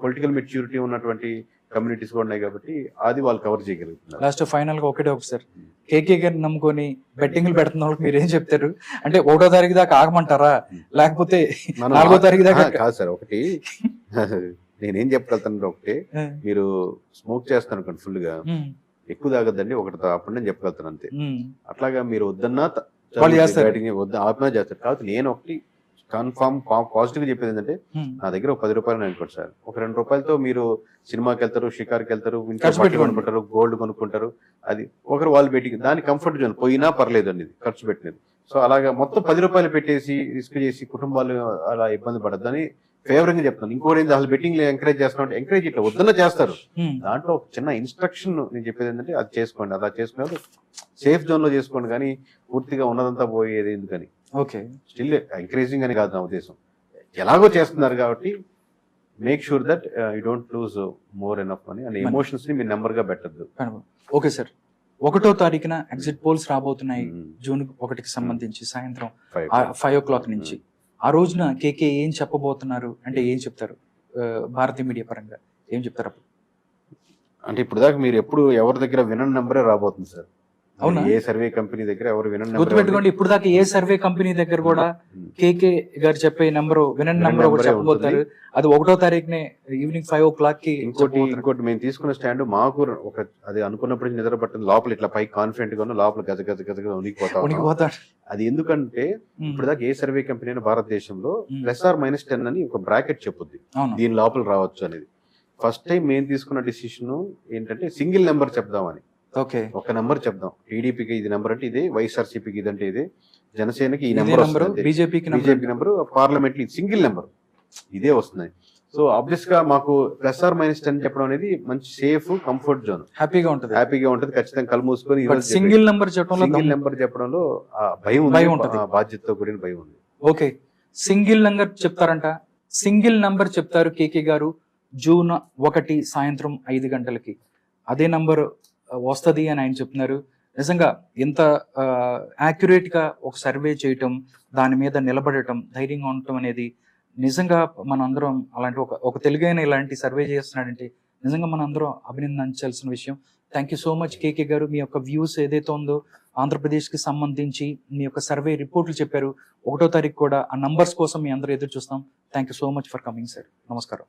పొలిటికల్ మెచ్యూరిటీ ఉన్నటువంటి కమ్యూనిటీస్ కూడా ఉన్నాయి కాబట్టి అది వాళ్ళు కవర్ చేయగలుగుతున్నారు. లాస్ట్ ఫైనల్ గా ఒకసారి కేకే గారిని నమ్ముకొని బెట్టింగ్లు పెడుతున్న వాళ్ళకి మీరు ఏం చెప్తారు? అంటే 1వ తారీఖు దాకా ఆగమంటారా, లేకపోతే 4వ తారీఖు దాకా? కాదు సార్, ఒకటి నేనేం చెప్పగలుగుతాను, ఒకటి మీరు స్మోక్ చేస్తాను అనుకోండి ఫుల్ గా, ఎక్కువ తాగద్దండి, ఒకటి అప్పుడు నేను చెప్పగలుగుతాను అంతే. అట్లాగా మీరు వద్దన్నా ఆత్మ చేస్తారు. కాబట్టి నేను ఒకటి కన్ఫర్మ్ పాజిటివ్ గా చెప్పేది ఏంటంటే నా దగ్గర ఒక 10 రూపాయలు అనుకోండి సార్, ఒక 2 రూపాయలతో మీరు సినిమాకి వెళ్తారు, షికార్కి వెళ్తారు, కొనుక్కుంటారు, గోల్డ్ కొనుక్కుంటారు. అది ఒకరు వాళ్ళు పెట్టి దాని కంఫర్ట్ జోన్ పోయినా పర్లేదు అండి, ఖర్చు పెట్టినది. సో అలాగా మొత్తం 10 రూపాయలు పెట్టేసి రిస్క్ చేసి కుటుంబాలు అలా ఇబ్బంది పడద్దని ఫేవరింగ్ గా చెప్తాను. ఇంకోటి ఏంటి, అసలు బెట్టింగ్ ఎంకరేజ్ చేస్తున్నా ఎంకరేజ్ ఇట్లా వద్దన్న చేస్తారు. దాంట్లో ఒక చిన్న ఇన్స్ట్రక్షన్ నేను చెప్పేది ఏంటంటే అది చేసుకోండి, అలా చేసుకున్నారు సేఫ్ జోన్ లో చేసుకోండి, కానీ పూర్తిగా ఉన్నదంతా పోయేది ఎందుకని. ఓకే, స్టిల్ ఎంకరేజింగ్ అని కాదు నా ఉద్దేశం, ఎలాగో చేస్తున్నారు కాబట్టి make sure that you don't lose more enough money and emotions ని మీరు నెంబర్ గా పెట్టద్దు. ఓకే సార్, 1వ తారీఖున ఎగ్జిట్ పోల్స్ రాబోతున్నాయి జూన్ 1కి సంబంధించి సాయంత్రం 5 o'clock నుంచి. ఆ రోజున కేకే ఏం చెప్పబోతున్నారు అంటే ఏం చెప్తారు? భారతీయ మీడియా పరంగా ఏం చెప్తారు అప్పుడు? అంటే ఇప్పుడు దాకా మీరు ఎప్పుడు ఎవరి దగ్గర వినని నెంబరే రాబోతుంది సార్. అవునా? ఏ సర్వే కంపెనీ దగ్గర ఎవరు వినని గుర్తుపెట్టుకోండి, ఇప్పుడు దాకా ఏ సర్వే కంపెనీ దగ్గర కూడా కేకే గారు చెప్పే నెంబర్ వినని నెంబర్ ఒకటి చెప్పబోతారు. అది 1వ తారీఖునే ఈవినింగ్ 5 o'clock కి. ఇంకోటి మేము తీసుకున్న స్టాండ్ మాకు ఒక అది అనుకున్నప్పుడు నిద్ర పట్టింది, లోపల ఇట్లా పై కాన్ఫిడెంట్ గా లోపల గజ ఉనికిపోతా. అది ఎందుకంటే ఇప్పుడు దాకా ఏ సర్వే కంపెనీ అయినా భారతదేశంలో +or-10 అని ఒక బ్రాకెట్ చెప్పుద్ది, దీని లోపల రావచ్చు అనేది. ఫస్ట్ టైం మేము తీసుకున్న డిసిషన్ ఏంటంటే సింగిల్ నెంబర్ చెప్దామని. ఓకే, ఒక నెంబర్ చెప్దాం, టీడీపీకి ఇది నెంబర్ అంటే ఇదే, వైఎస్ఆర్సీపీకి ఇదంటే ఇదే, జనసేనకి ఈ number, BJP number, parliament single number ఇదే వస్తుంది. సో ఆబ్వియస్ గా మాకు +or-10 చెప్పడం అనేది మంచి సేఫ్ కంఫర్ట్ జోన్, హ్యాపీగా ఉంటుంది. ఖచ్చితంగా కళ్ళు మూసుకొని సింగిల్ నెంబర్ చెప్పడంలో భయం ఉంటుంది, బాధ్యతతో కూడిన భయం ఉంది. ఓకే, సింగిల్ నెంబర్ చెప్తారంట, సింగిల్ నెంబర్ చెప్తారు కేకే గారు జూన్ 1 సాయంత్రం 5 గంటలకి. అదే నంబర్ వస్తుంది అని ఆయన చెప్తున్నారు. నిజంగా ఎంత యాక్యురేట్ గా ఒక సర్వే చేయటం, దాని మీద నిలబడటం, ధైర్యంగా ఉండటం అనేది నిజంగా మన అందరం అలాంటి ఒక తెలుగైన ఇలాంటి సర్వే చేస్తున్నాడంటే నిజంగా మన అందరం అభినందించాల్సిన విషయం. థ్యాంక్ యూ సో మచ్ కేకే గారు. మీ యొక్క వ్యూస్ ఏదైతే ఉందో ఆంధ్రప్రదేశ్కి సంబంధించి మీ యొక్క సర్వే రిపోర్ట్లు చెప్పారు. 1వ తారీఖు కూడా ఆ నంబర్స్ కోసం మీ అందరూ ఎదురు చూస్తాం. Thank you so much for coming sir. నమస్కారం.